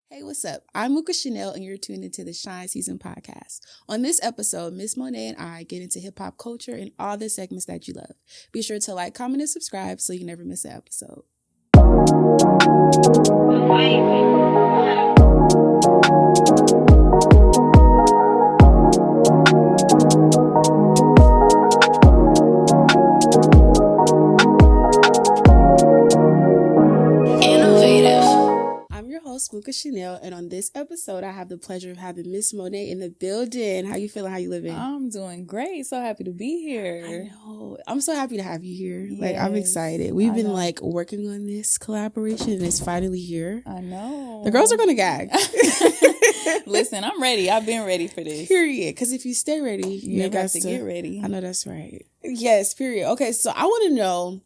Hey, what's up? I'm Mooka Chanel, and you're tuned into the Shine Season podcast. On this episode, Miss Monét and I get into hip-hop culture and all the segments that you love. Be sure to like, comment, and subscribe so you never miss an episode. Mooka Chanel, and on this episode I have the pleasure of having Miss Monét in the building. How you feeling? How you living? I'm doing great. So happy to be here. I know. I'm so happy to have you here. Yes, like, I'm excited. We've been working on this collaboration and it's finally here. I know. The girls are gonna gag. Listen, I'm ready. I've been ready for this. Period. Because if you stay ready, you never have to get ready. I know that's right. Yes, period. Okay, so I want to know,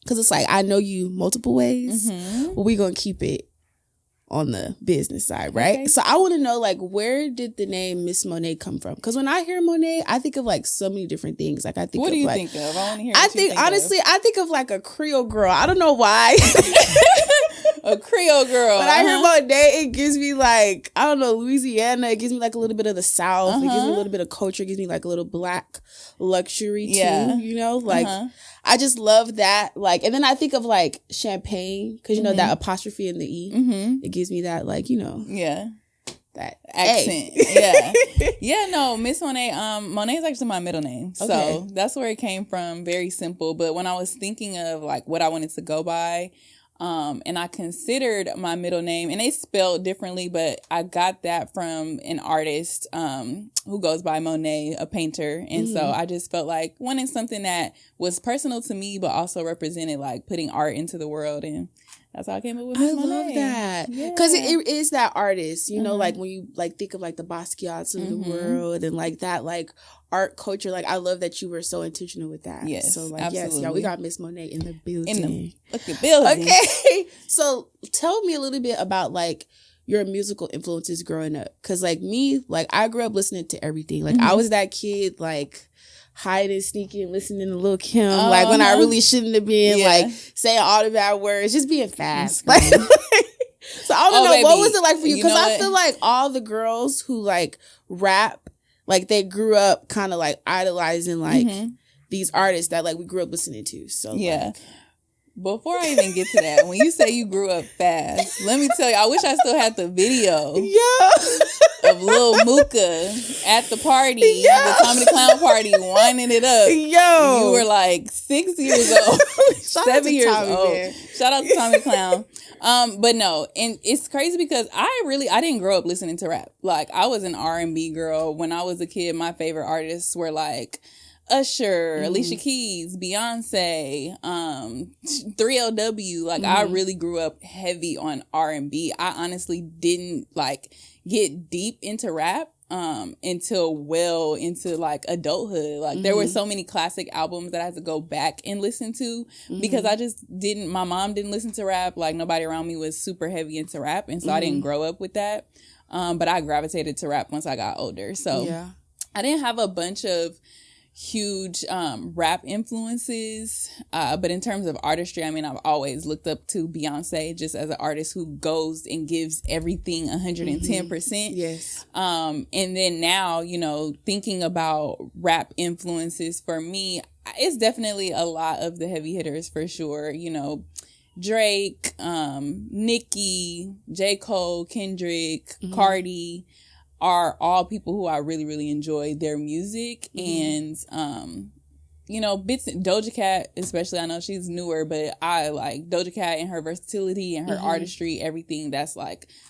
because it's like I know you multiple ways, but we're gonna keep it on the business side, right? Okay. So I want to know, where did the name Miss Monét come from? Because when I hear Monét, I think of so many different things. What do you think of? I want to hear. I think of a Creole girl. I don't know why. A Creole girl. When I hear Monét, it gives me Louisiana. It gives me a little bit of the South. It gives me a little bit of culture. It gives me a little black luxury too. You know, I just love that. And then I think of champagne, because you know that apostrophe in the E. It gives me that that accent. Yeah. Yeah, no, Miss Monét, Monét is actually my middle name. Okay. So that's where it came from. Very simple. But when I was thinking of what I wanted to go by, and I considered my middle name, and it's spelled differently, but I got that from an artist who goes by Monét, a painter. And so I just felt like wanting something that was personal to me, but also represented putting art into the world. And that's how I came up with Miss Monét. I love that. Because it is that artist, you know, when you think of the Basquiat's of the world and that art culture. I love that you were so intentional with that. Yes, so absolutely. Yes, y'all, we got Miss Monét in the building. Building. Okay. So tell me a little bit about your musical influences growing up. Because me, I grew up listening to everything. I was that kid hiding, sneaking, listening to Lil' Kim, when I really shouldn't have been, saying all the bad words, just being fast. So I don't know, what was it like for you? Because I feel all the girls who rap, they grew up kind of idolizing these artists that we grew up listening to. So yeah. Before I even get to that, when you say you grew up fast, let me tell you, I wish I still had the video of Lil Mooka at the party, the Comedy Clown party, winding it up. You were 6 years old, 7 years old. Man. Shout out to Tommy Clown. But no, and it's crazy because I didn't grow up listening to rap. I was an R&B girl. When I was a kid, my favorite artists were Usher, Alicia Keys, Beyonce, 3LW. I really grew up heavy on R&B. I honestly didn't get deep into rap until well into adulthood. There were so many classic albums that I had to go back and listen to because I just didn't. My mom didn't listen to rap. Nobody around me was super heavy into rap, and so I didn't grow up with that. But I gravitated to rap once I got older. So I didn't have a bunch of huge rap influences, but in terms of artistry, I've always looked up to Beyonce just as an artist who goes and gives everything 110%. Yes. And then now, thinking about rap influences for me, it's definitely a lot of the heavy hitters for sure. Drake, Nicki, J. Cole, Kendrick, Cardi are all people who I really, really enjoy their music. And, bits, Doja Cat, especially, I know she's newer, but I like Doja Cat and her versatility and her artistry, everything that's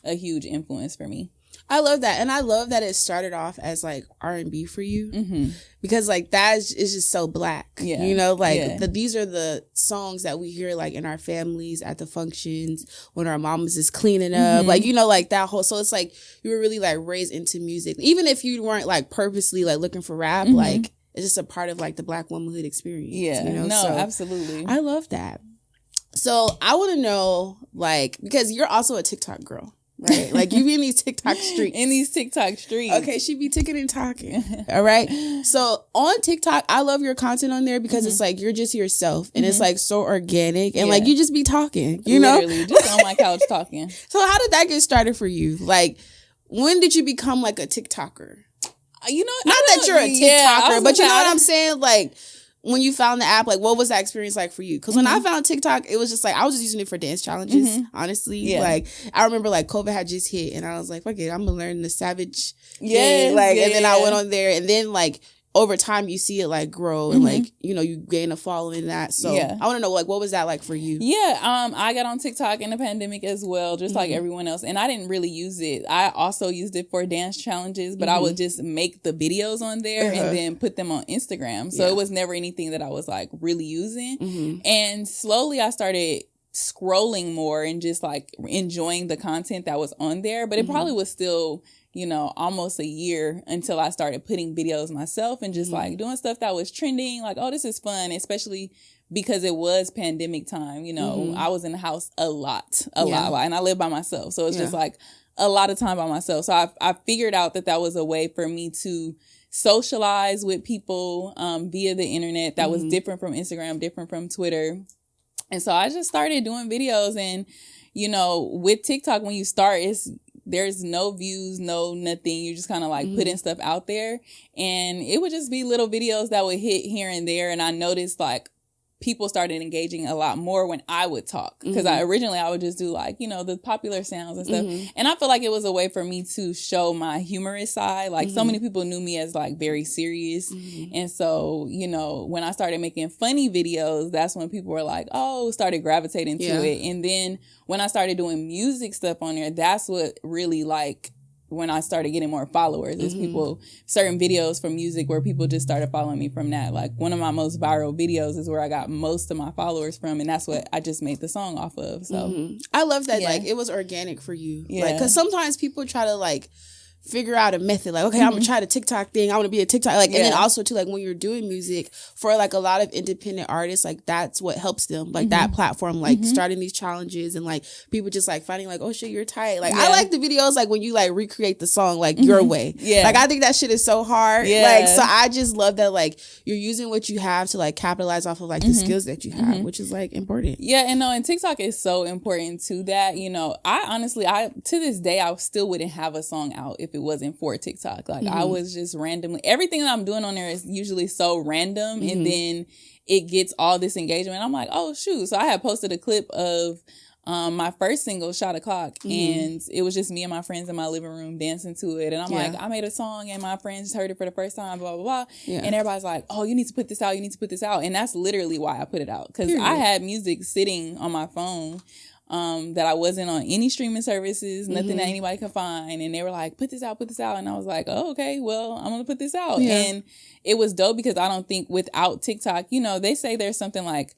a huge influence for me. I love that. And I love that it started off as R&B for you because that is just so black, these are the songs that we hear in our families at the functions when our mamas is cleaning up, that whole, so it's you were really raised into music, even if you weren't purposely looking for rap, it's just a part of the black womanhood experience. So, absolutely. I love that. So I want to know because you're also a TikTok girl. right? Like you be in these TikTok streets. In these TikTok streets. Okay, she be ticking and talking. All right. So on TikTok, I love your content on there because it's like you're just yourself and it's like so organic and like you just be talking, you Literally, know? just on my couch talking. So how did that get started for you? Like, when did you become like a TikToker? You know, not that you're a TikToker, but you know what I'm saying? Like, when you found the app, like, what was that experience like for you? Because when I found TikTok, it was just like, I was just using it for dance challenges, honestly. Yeah. Like, I remember, like, COVID had just hit, and I was like, fuck it, I'm going to learn the Savage thing. Like, and then I went on there, and then, like, over time, you see it, like, grow, and, like, you know, you gain a following in that. So, I want to know, like, what was that like for you? Yeah, I got on TikTok in the pandemic as well, just like everyone else. And I didn't really use it. I also used it for dance challenges, but I would just make the videos on there and then put them on Instagram. So it was never anything that I was, like, really using. And slowly I started scrolling more and just, like, enjoying the content that was on there. But it probably was still, you know, almost a year until I started putting videos myself and just like doing stuff that was trending. Like, oh, this is fun, especially because it was pandemic time. You know, I was in the house a lot, and I live by myself. So it's just like a lot of time by myself. So I figured out that was a way for me to socialize with people via the internet that was different from Instagram, different from Twitter. And so I just started doing videos. And, you know, with TikTok, when you start, there's no views, no nothing. You just kind of like putting stuff out there. And it would just be little videos that would hit here and there. And I noticed like people started engaging a lot more when I would talk. Because originally I would just do like, you know, the popular sounds and stuff. And I feel like it was a way for me to show my humorous side. Like so many people knew me as like very serious. And so, you know, when I started making funny videos, that's when people were like, oh, started gravitating to it. And then when I started doing music stuff on there, that's what really like when I started getting more followers is people, certain videos from music where people just started following me from that. Like one of my most viral videos is where I got most of my followers from, and that's what I just made the song off of. So I love that. Like it was organic for you. Like, cause sometimes people try to like figure out a method, like, okay, I'm gonna try the TikTok thing, I want to be a TikTok, like, and then also too, like, when you're doing music for like a lot of independent artists, like that's what helps them, like that platform, like starting these challenges and like people just like finding like, oh shit, you're tight. Like I like the videos like when you like recreate the song like your way. Like I think that shit is so hard. Like so I just love that like you're using what you have to like capitalize off of like the skills that you have, which is like important. And TikTok is so important to that. You know, I honestly to this day I still wouldn't have a song out if it wasn't for TikTok. Like I was just randomly, everything that I'm doing on there is usually so random, and then it gets all this engagement. I'm like, oh shoot. So I had posted a clip of my first single, Shot O'Clock, and it was just me and my friends in my living room dancing to it. And I'm like, I made a song and my friends heard it for the first time, blah, blah, blah. And everybody's like, oh, you need to put this out. You need to put this out. And that's literally why I put it out. Because I had music sitting on my phone that I wasn't on any streaming services, nothing that anybody could find. And they were like, put this out. And I was like, oh, okay, well, I'm going to put this out. And it was dope because I don't think without TikTok, you know, they say there's something like,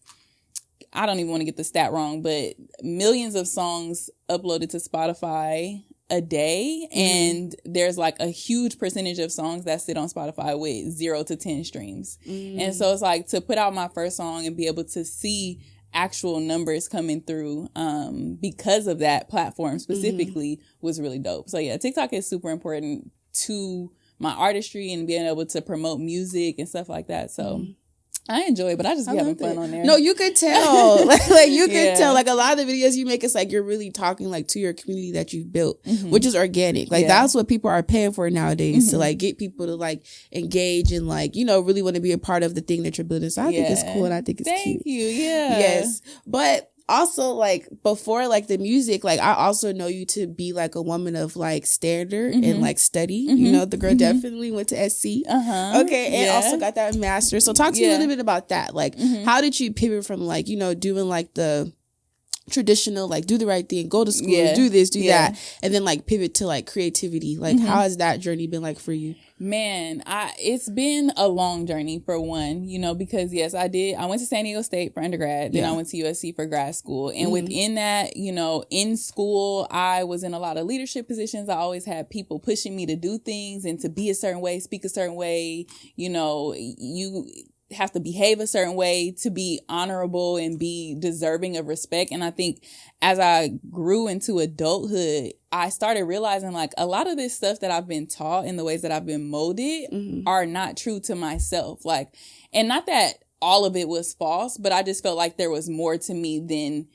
I don't even want to get the stat wrong, but millions of songs uploaded to Spotify a day. And there's like a huge percentage of songs that sit on Spotify with 0 to 10 streams. And so it's like to put out my first song and be able to see actual numbers coming through because of that platform specifically was really dope. So yeah, TikTok is super important to my artistry and being able to promote music and stuff like that. So I enjoy it, but I just be having fun on there. No, you could tell. like you could tell. Like a lot of the videos you make, it's like you're really talking like to your community that you've built, which is organic. Like that's what people are paying for nowadays, to like get people to like engage and like, you know, really want to be a part of the thing that you're building. So I think it's cool and I think it's cute. Thank you. Yeah. Yes. But also, like, before, like, the music, like, I also know you to be, like, a woman of, like, standard and, like, study. You know, the girl definitely went to SC. Okay, and also got that master. So talk to me a little bit about that. Like, how did you pivot from, like, you know, doing, like, the traditional, like, do the right thing, go to school, do this, do that, and then, like, pivot to, like, creativity? Like, how has that journey been, like, for you? Man, it's been a long journey for one, you know, because yes, I went to San Diego State for undergrad, then I went to USC for grad school. And within that, you know, in school, I was in a lot of leadership positions. I always had people pushing me to do things and to be a certain way, speak a certain way. You know, have to behave a certain way to be honorable and be deserving of respect. And I think as I grew into adulthood, I started realizing like a lot of this stuff that I've been taught and the ways that I've been molded are not true to myself. Like, and not that all of it was false, but I just felt like there was more to me than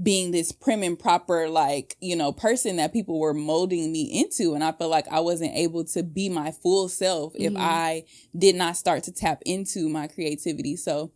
being this prim and proper, like, you know, person that people were molding me into. And I felt like I wasn't able to be my full self if I did not start to tap into my creativity. So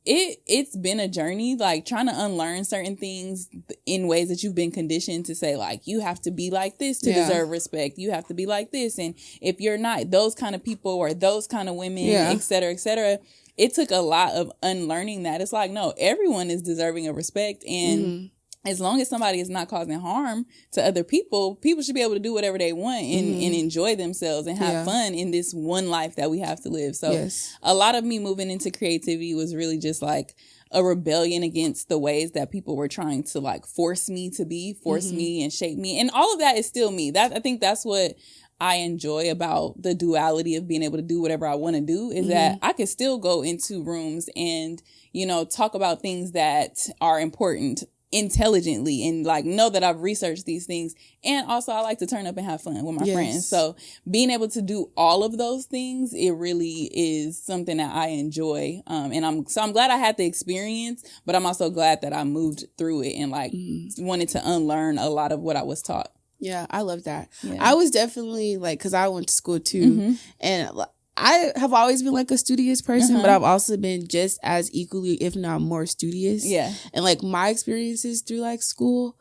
it's been a journey, like trying to unlearn certain things in ways that you've been conditioned to say, like, you have to be like this to deserve respect. You have to be like this. And if you're not those kind of people or those kind of women, et cetera, et cetera, it took a lot of unlearning that. It's like, no, everyone is deserving of respect. And as long as somebody is not causing harm to other people, people should be able to do whatever they want and enjoy themselves and have fun in this one life that we have to live. So a lot of me moving into creativity was really just like a rebellion against the ways that people were trying to like force me and shape me. And all of that is still me. I think that's what I enjoy about the duality of being able to do whatever I want to do is that I can still go into rooms and, you know, talk about things that are important intelligently and like know that I've researched these things. And also I like to turn up and have fun with my friends. So being able to do all of those things, it really is something that I enjoy. And I'm glad I had the experience, but I'm also glad that I moved through it and like wanted to unlearn a lot of what I was taught. Yeah, I love that. Yeah. I was definitely like, because I went to school too, and I have always been like a studious person, but I've also been just as equally, if not more, studious. Yeah. And like my experiences through like school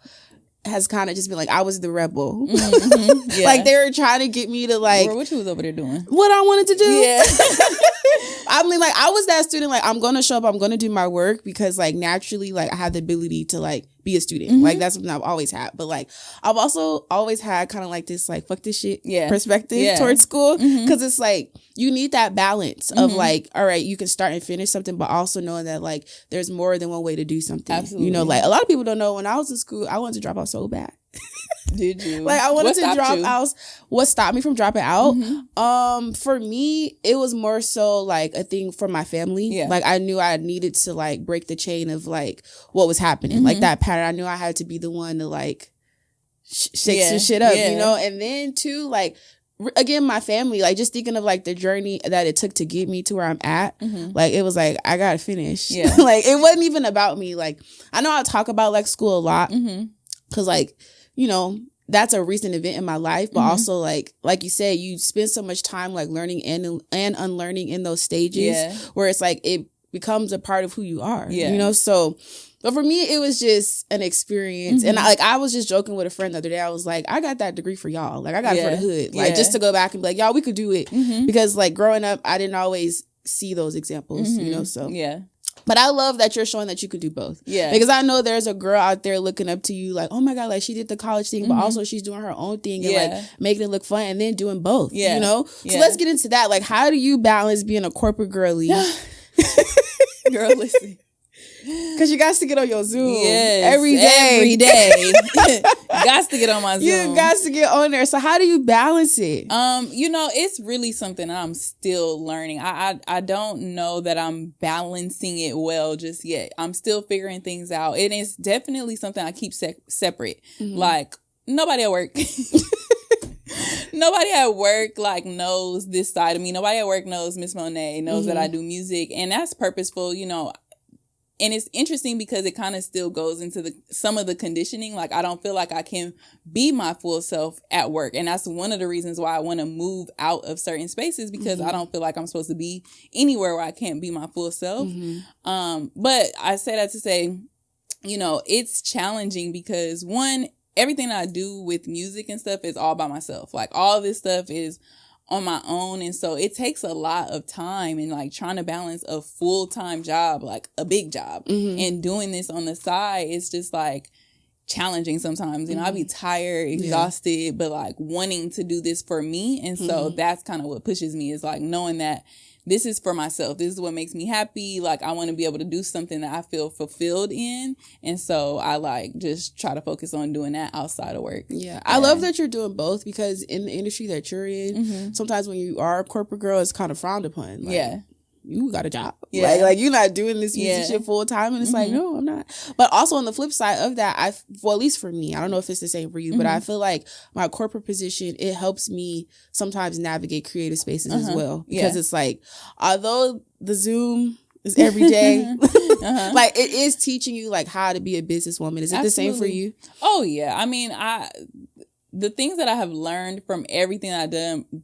has kind of just been like, I was the rebel. Like they were trying to get me to like. What you was over there doing? What I wanted to do. Yeah. I mean, like I was that student, like I'm going to show up, I'm going to do my work because like naturally, like I have the ability to like be a student. Like that's something I've always had. But like I've also always had kind of like this like fuck this shit perspective towards school. Because it's like you need that balance of like, all right, you can start and finish something, but also knowing that like there's more than one way to do something. Absolutely. You know, like a lot of people don't know when I was in school, I wanted to drop out so bad. Did you? Like I wanted to drop out. What stopped me from dropping out? For me, it was more so like a thing for my family. Yeah. Like I knew I needed to like break the chain of like what was happening. Like that pattern. I knew I had to be the one to like shake some shit up, you know? And then too, like again, my family, like just thinking of like the journey that it took to get me to where I'm at. Like it was like, I gotta finish. Yeah. Like it wasn't even about me. Like I know I talk about like school a lot because like, you know, that's a recent event in my life, but also like you said, you spend so much time like learning and unlearning in those stages where it's like it becomes a part of who you are, you know? So, but for me, it was just an experience. And I was just joking with a friend the other day. I was like, I got that degree for y'all. Like I got it for the hood. Like just to go back and be like, y'all, we could do it. Because like growing up, I didn't always see those examples, you know? So but I love that you're showing that you could do both. Yeah. Because I know there's a girl out there looking up to you like, oh my God, like she did the college thing, but also she's doing her own thing and like making it look fun and then doing both, you know? So let's get into that. Like, how do you balance being a corporate girly? Girl, listen. Because you got to get on your Zoom every day. Got to get on my Zoom. You got to get on there. So how do you balance it? You know, it's really something I'm still learning. I don't know that I'm balancing it well just yet. I'm still figuring things out. And it's definitely something I keep separate. Like, nobody at work. Nobody at work like knows this side of me. Nobody at work knows Miss Monét, knows that I do music. And that's purposeful, you know. And it's interesting because it kind of still goes into some of the conditioning. Like, I don't feel like I can be my full self at work. And that's one of the reasons why I want to move out of certain spaces, because I don't feel like I'm supposed to be anywhere where I can't be my full self. But I say that to say, you know, it's challenging because one, everything I do with music and stuff is all by myself. Like all this stuff is on my own. And so it takes a lot of time and like trying to balance a full-time job, like a big job, and doing this on the side. It's just like challenging sometimes. You know, I'd be tired, exhausted, but like wanting to do this for me. And so that's kind of what pushes me, is like knowing that this is for myself. This is what makes me happy. Like, I want to be able to do something that I feel fulfilled in. And so I like just try to focus on doing that outside of work. Yeah. I love that you're doing both, because in the industry that you're in, sometimes when you are a corporate girl, it's kind of frowned upon. Like, you got a job. Yeah. Like you're not doing this music shit full time. And it's like, no, I'm not. But also on the flip side of that, at least for me, I don't know if it's the same for you, but I feel like my corporate position, it helps me sometimes navigate creative spaces as well. Because it's like, although the Zoom is every day, like it is teaching you like how to be a businesswoman. Is it the same for you? Oh yeah. I mean, the things that I have learned from everything I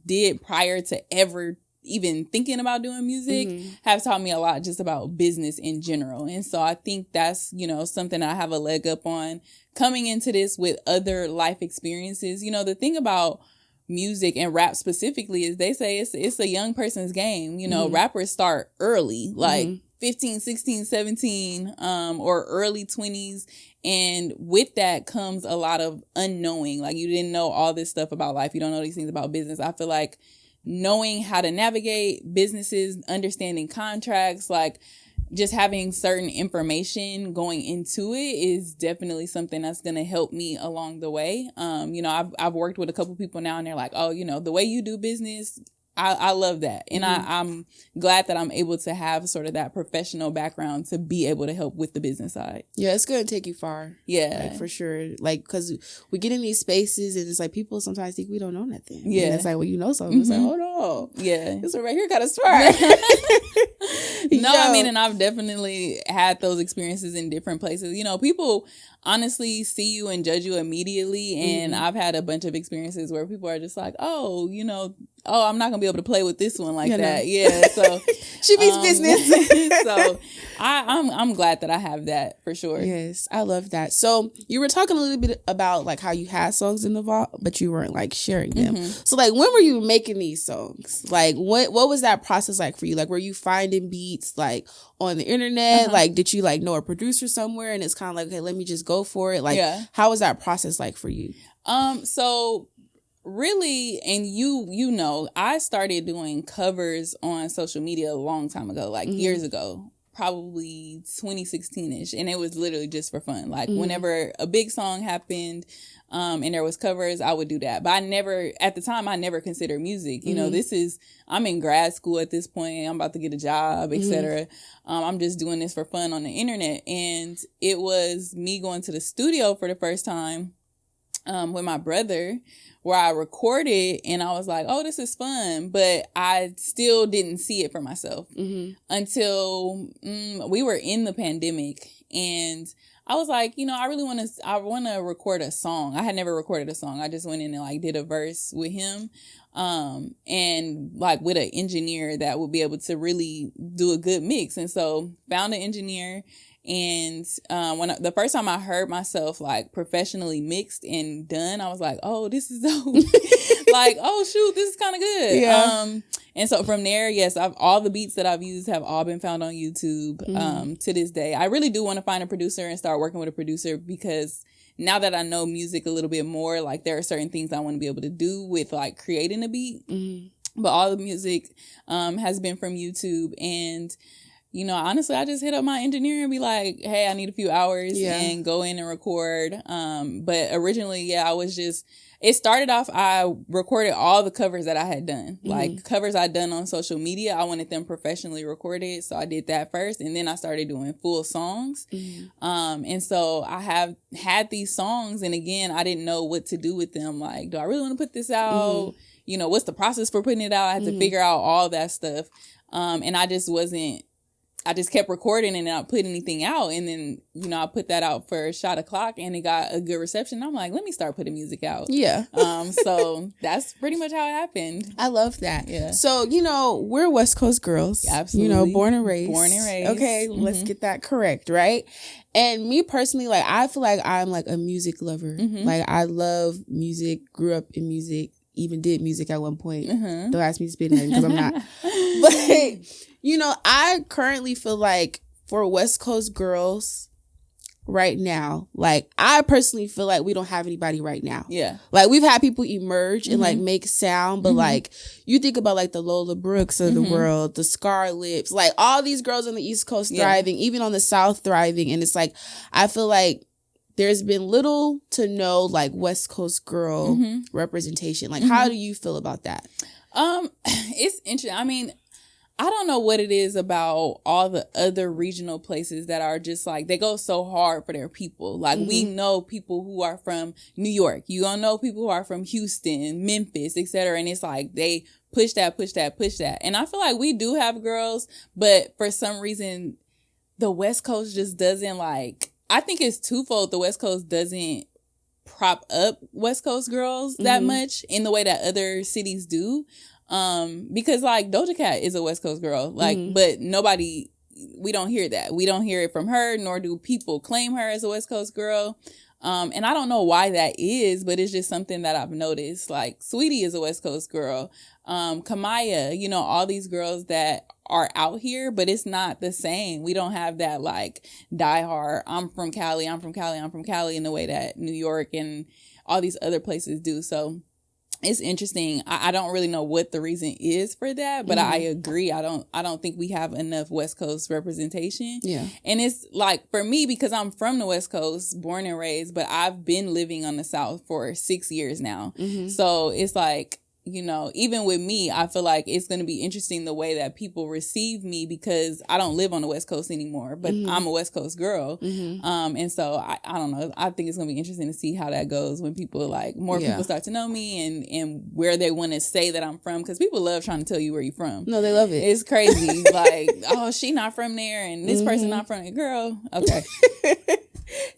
did prior to ever even thinking about doing music have taught me a lot just about business in general. And so I think that's, you know, something I have a leg up on coming into this with other life experiences. You know, the thing about music and rap specifically is they say it's a young person's game. You know, rappers start early, like 15, 16, 17, or early 20s. And with that comes a lot of unknowing. Like you didn't know all this stuff about life. You don't know these things about business. I feel like knowing how to navigate businesses, understanding contracts, like just having certain information going into it is definitely something that's going to help me along the way. You know, I've worked with a couple people now and they're like, oh, you know, the way you do business, I love that. And I'm glad that I'm able to have sort of that professional background to be able to help with the business side. Yeah, it's going to take you far. Yeah. Like, for sure. Like, because we get in these spaces and it's like people sometimes think we don't know nothing. Yeah. And it's like, well, you know something. It's like, hold on. Yeah. This one right here kind of smart. No, I mean, and I've definitely had those experiences in different places. You know, people honestly see you and judge you immediately. And I've had a bunch of experiences where people are just like, oh, you know, oh, I'm not going to be able to play with this one like that. Yeah. So she means business. So I'm glad that I have that for sure. Yes, I love that. So you were talking a little bit about like how you had songs in the vault, but you weren't like sharing them. So like, when were you making these songs? Like what was that process like for you? Like, were you finding beats like on the internet? Like, did you like know a producer somewhere and it's kind of like, okay, let me just go for it? Like, how was that process like for you? So really, and you know, I started doing covers on social media a long time ago, like years ago, probably 2016-ish. And it was literally just for fun. Like whenever a big song happened, and there was covers, I would do that. But at the time, I never considered music. You know, I'm in grad school at this point. I'm about to get a job, etc. I'm just doing this for fun on the internet. And it was me going to the studio for the first time with my brother, where I recorded and I was like, oh, this is fun. But I still didn't see it for myself until we were in the pandemic. And I was like, you know, I want to record a song. I had never recorded a song. I just went in and like did a verse with him. And like with an engineer that would be able to really do a good mix. And so found an engineer. And the first time I heard myself like professionally mixed and done, I was like, oh, this is dope. Like, oh shoot, this is kind of good. Yeah. And so from there, yes, all the beats that I've used have all been found on YouTube to this day. I really do want to find a producer and start working with a producer, because now that I know music a little bit more, like there are certain things I want to be able to do with like creating a beat. But all the music has been from YouTube. And you know, honestly, I just hit up my engineer and be like, hey, I need a few hours and go in and record. But originally, it started off, I recorded all the covers that I had done. Like covers I'd done on social media. I wanted them professionally recorded. So I did that first. And then I started doing full songs. And so I have had these songs. And again, I didn't know what to do with them. Like, do I really want to put this out? You know, what's the process for putting it out? I had to figure out all that stuff. And I just kept recording and not put anything out. And then, you know, I put that out for Shot O'Clock and it got a good reception. I'm like, let me start putting music out. Yeah. So that's pretty much how it happened. I love that. Yeah. So, you know, we're West Coast girls. Absolutely. You know, born and raised. Okay. Mm-hmm. Let's get that correct. Right. And me personally, like, I feel like I'm like a music lover. Like, I love music, grew up in music, even did music at one point. Don't ask me to spit anything because I'm not. But, you know, I currently feel like for West Coast girls right now, like, I personally feel like we don't have anybody right now. Yeah. Like, we've had people emerge and like make sound, but like, you think about like the Lola Brooks of the world, the Scarletts, like all these girls on the East Coast thriving, even on the South thriving. And it's like, I feel like there's been little to no like West Coast girl representation. Like, how do you feel about that? It's interesting. I mean, I don't know what it is about all the other regional places that are just like, they go so hard for their people. Like, we know people who are from New York. You gonna know people who are from Houston, Memphis, etc. And it's like, they push that. And I feel like we do have girls, but for some reason, the West Coast just doesn't like, I think it's twofold. The West Coast doesn't prop up West Coast girls that much in the way that other cities do. Because like Doja Cat is a West Coast girl, like, but we don't hear that. We don't hear it from her, nor do people claim her as a West Coast girl. And I don't know why that is, but it's just something that I've noticed. Like, Sweetie is a West Coast girl. Kamaya, you know, all these girls that are out here, but it's not the same. We don't have that like diehard, I'm from Cali in the way that New York and all these other places do. So it's interesting. I don't really know what the reason is for that, but I agree. I don't think we have enough West Coast representation. Yeah. And it's like, for me, because I'm from the West Coast, born and raised, but I've been living on the South for 6 years now. So it's like, you know, even with me, I feel like it's going to be interesting the way that people receive me, because I don't live on the West Coast anymore, but I'm a West Coast girl. And so I don't know. I think it's going to be interesting to see how that goes when people like more people start to know me and where they want to say that I'm from, because people love trying to tell you where you're from. No, they love it. It's crazy. Like, oh, she not from there and this person not from there. Girl, okay.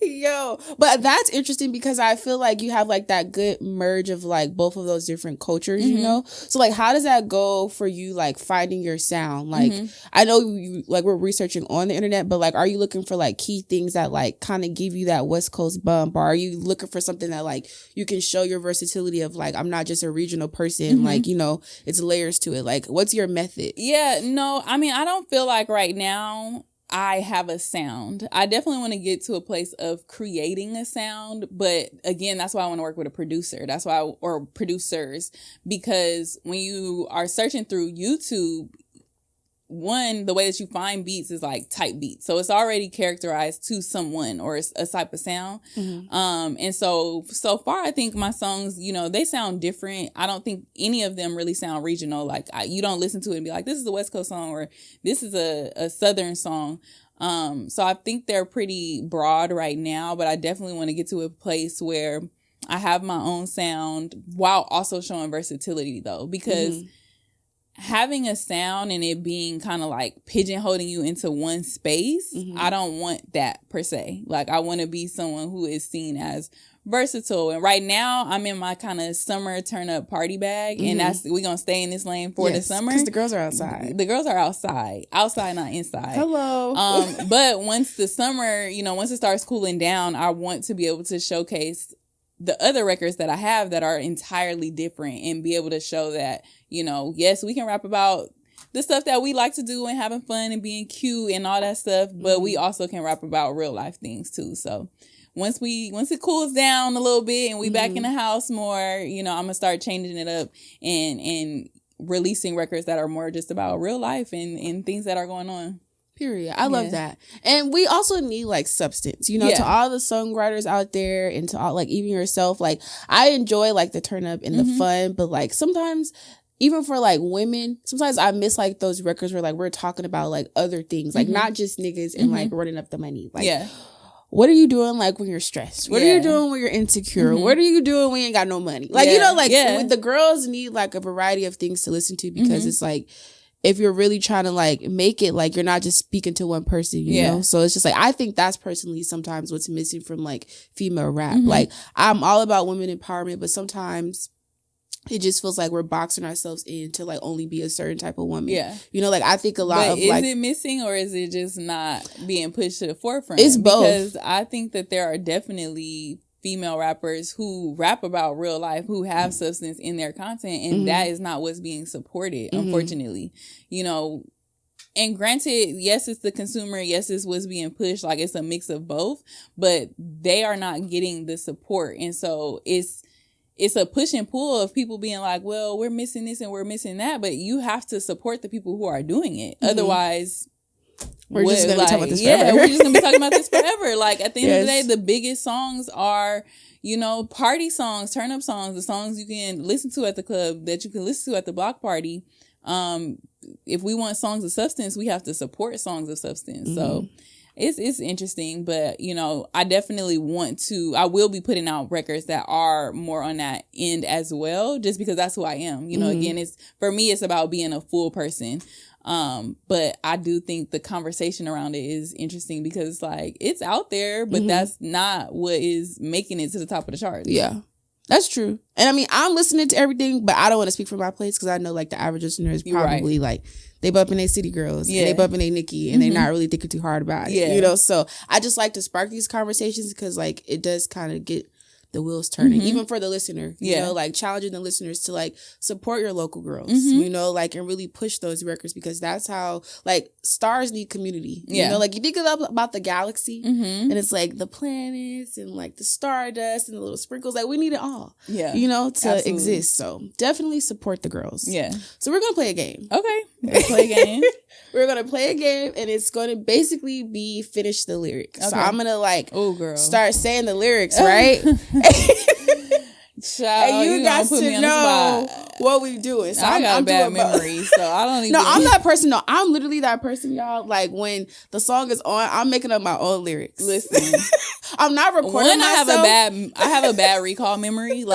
Yo, but that's interesting because I feel like you have like that good merge of like both of those different cultures, you know? So like, how does that go for you, like finding your sound? Like, I know you like, we're researching on the internet, but like, are you looking for like key things that like kind of give you that West Coast bump? Or are you looking for something that like you can show your versatility of like, I'm not just a regional person, like, you know, it's layers to it. Like, what's your method? Yeah, no, I mean, I don't feel like right now I have a sound. I definitely want to get to a place of creating a sound. But again, that's why I want to work with a producer. That's why, or producers, because when you are searching through YouTube, one, the way that you find beats is like type beats. So it's already characterized to someone or a type of sound. And so far, I think my songs, you know, they sound different. I don't think any of them really sound regional. Like, you don't listen to it and be like, this is a West Coast song or this is a Southern song. So I think they're pretty broad right now, but I definitely want to get to a place where I have my own sound while also showing versatility though, because having a sound and it being kind of like pigeonholing you into one space, I don't want that per se. Like, I want to be someone who is seen as versatile. And right now I'm in my kind of summer turn up party bag, and we're gonna stay in this lane for the summer, because the girls are outside. The girls are outside, not inside. Hello. But once the summer, you know, once it starts cooling down, I want to be able to showcase the other records that I have that are entirely different and be able to show that, you know, yes, we can rap about the stuff that we like to do and having fun and being cute and all that stuff, but we also can rap about real life things too. So once it cools down a little bit and we back in the house more, you know, I'm gonna start changing it up and releasing records that are more just about real life and things that are going on. Period. I love that. And we also need like substance, you know, to all the songwriters out there and to all, like, even yourself. Like, I enjoy like the turn up and the fun, but like sometimes even for like women, sometimes I miss like those records where like we're talking about like other things, like not just niggas and like running up the money. Like, what are you doing like when you're stressed? What are you doing when you're insecure? What are you doing when you ain't got no money? Like, you know, like the girls need like a variety of things to listen to, because it's like, if you're really trying to like make it, like, you're not just speaking to one person, you know? So it's just like, I think that's personally sometimes what's missing from like female rap. Like, I'm all about women empowerment, but sometimes it just feels like we're boxing ourselves in to like only be a certain type of woman. Yeah. You know, like, I think a lot of like, is it missing or is it just not being pushed to the forefront? It's both. Because I think that there are definitely female rappers who rap about real life, who have substance in their content, and that is not what's being supported, unfortunately. You know, and granted, yes, it's the consumer, yes, it's what's being pushed, like, it's a mix of both, but they are not getting the support. And so it's a push and pull of people being like, well, we're missing this and we're missing that, but you have to support the people who are doing it. Otherwise, we're just going to be talking about this forever. Yeah, we're just going to be talking about this forever. Like, at the end of the day, the biggest songs are, you know, party songs, turn up songs, the songs you can listen to at the club, that you can listen to at the block party. If we want songs of substance, we have to support songs of substance. So it's interesting, but I definitely I will be putting out records that are more on that end as well, just because that's who I am. Again, for me, it's about being a full person. But I do think the conversation around it is interesting because it's out there, but that's not what is making it to the top of the charts. Yeah. That's true. And I mean, I'm listening to everything, but I don't want to speak for my place because I know the average listener is probably they bumping their City Girls and they bumping their Nicki and they're not really thinking too hard about it. So I just like to spark these conversations because it does kind of get the wheels turning, even for the listener, challenging the listeners to support your local girls, and really push those records because that's how stars need community. You think about the galaxy and it's the planets and the stardust and the little sprinkles, we need it all, to Absolutely. Exist. So definitely support the girls. Yeah. So we're going to play a game. Okay. We're play a game. We're going to play a game and it's going to basically be finish the lyrics. Okay. So I'm going to start saying the lyrics, right? Child, and you got to know what we doing. So I got a bad memory, so I don't even. No, I'm that person. No, I'm literally that person, y'all. When the song is on, I'm making up my own lyrics. Listen, I'm not recording myself. I have a bad recall memory.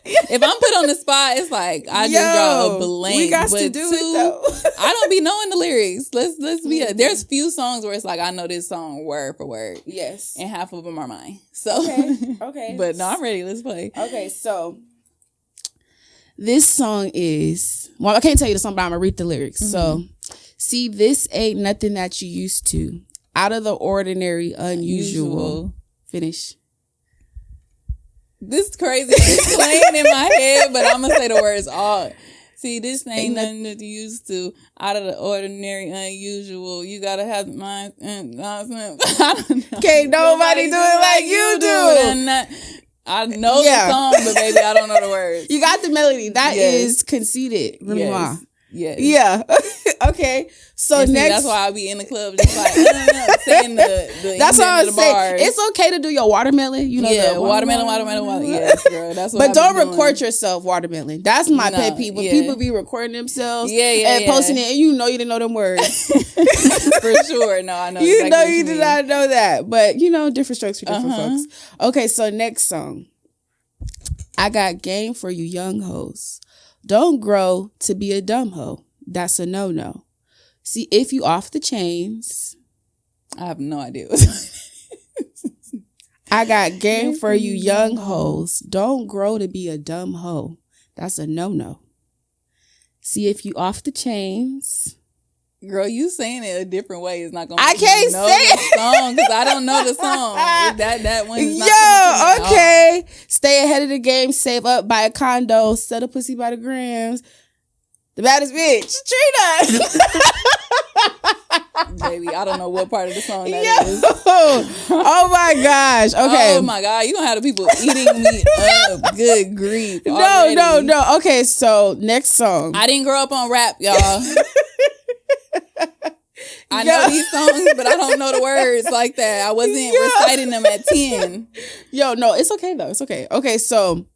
If I'm put on the spot, it's I just draw a blank. We got to do it though. I don't be knowing the lyrics. Let's be. There's few songs where it's I know this song word for word. Yes, and half of them are mine. So okay. But no, I'm ready. Let's play. Okay, so this song is I can't tell you the song, but I'm gonna read the lyrics. So, see, this ain't nothing that you used to. Out of the ordinary, unusual. Finish. This crazy. It's playing in my head, but I'm gonna say the words all. See, this ain't nothing that you used to. Out of the ordinary, unusual. You gotta have mind. Can't nobody do it like you do. I know the song, but baby, I don't know the words. You got the melody. That is conceited. Yes. Yes. Yeah. Okay. So next, that's why I be in the club just saying the that's what I'm saying. It's okay to do your watermelon. The watermelon. Yes, girl. That's what. But don't record yourself watermelon. That's my pet peeve. When people be recording themselves and posting it, and you didn't know them words. For sure. No, I know. You did not know that, but different strokes for different folks. Okay, so next song. I got game for you young hoes. Don't grow to be a dumb hoe. That's a no-no. See, if you off the chains. I have no idea. I got game for you young hoes. Don't grow to be a dumb hoe. That's a no-no. See, if you off the chains. Girl, you saying it a different way is not going to. I can't say it. Song because I don't know the song. That one is not. Okay. Stay ahead of the game. Save up. Buy a condo. Sell a pussy by the grams. The baddest bitch, Trina. Baby, I don't know what part of the song that is. Oh my gosh. Okay. Oh my God. You gonna have the people eating me up. Good grief. No. Okay, so next song. I didn't grow up on rap, y'all. I know these songs, but I don't know the words like that. I wasn't reciting them at 10. No, it's okay though. It's okay. Okay, so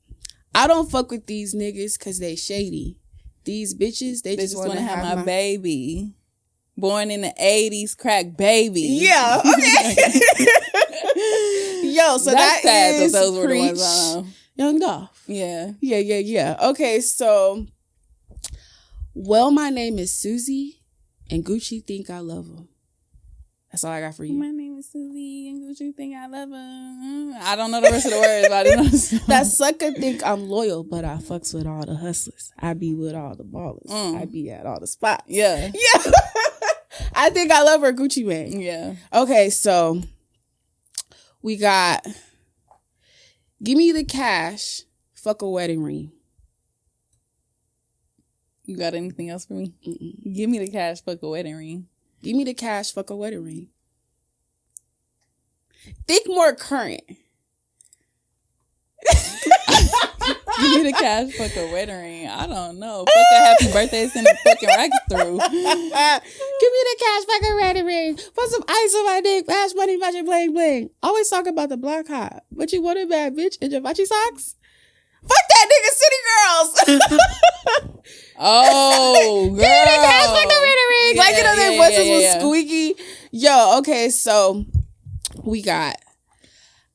I don't fuck with these niggas because they shady. These bitches, they just want to have my baby. Born in the 80s, crack baby. Yeah, okay. So that's sad is those were the ones I know. Young Dolph. Yeah. Okay, so my name is Susie. And Gucci think I love him. That's all I got for you. My name is Susie and Gucci think I love him. I don't know the rest of the words, but I didn't know. That sucker think I'm loyal, but I fucks with all the hustlers. I be with all the ballers. I be at all the spots. Yeah. I think I love her, Gucci Mane. Yeah. Okay, so we got give me the cash, fuck a wedding ring. You got anything else for me? Mm-mm. Give me the cash, fuck a wedding ring. Give me the cash, fuck a wedding ring. Think more current. Give me the cash, fuck a wedding ring. I don't know. Fuck a happy birthday, send a fucking rack through. Give me the cash, fuck a wedding ring. Put some ice on my dick, flash money, magic bling bling. Always talk about the block hot. But you want a bad bitch in Javachi socks? Fuck that nigga, City Girls. Oh, girl. Yeah, like, you know, their voices was squeaky. Yo, okay, so we got,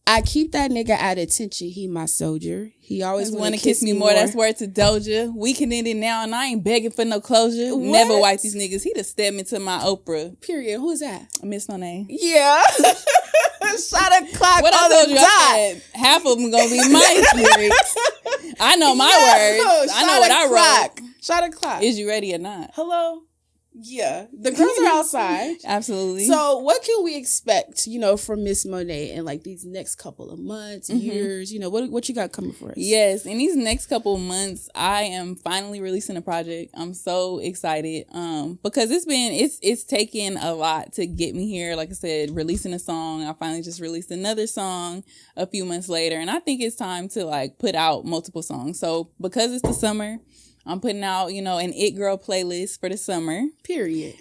I keep that nigga at attention. He my soldier. He always want to kiss me more. That's word to Doja. We can end it now, and I ain't begging for no closure. What? Never wipe these niggas. He just stepped into my Oprah. Period. Who is that? Miss Monét. Yeah. Shot a clock what on I told the you, dot. I said, half of them gonna be my lyrics. I know my words. I know what I wrote. Shot a clock. Is you ready or not? Hello? Yeah. The girls are outside. Absolutely. So what can we expect, you know, from Miss Monét in like these next couple of months, years? You know, what you got coming for us? Yes, in these next couple of months, I am finally releasing a project. I'm so excited because it's taken a lot to get me here. Like I said, releasing a song. I finally just released another song a few months later, and I think it's time to like put out multiple songs. So because it's the summer, I'm putting out, you know, an It Girl playlist for the summer. Period.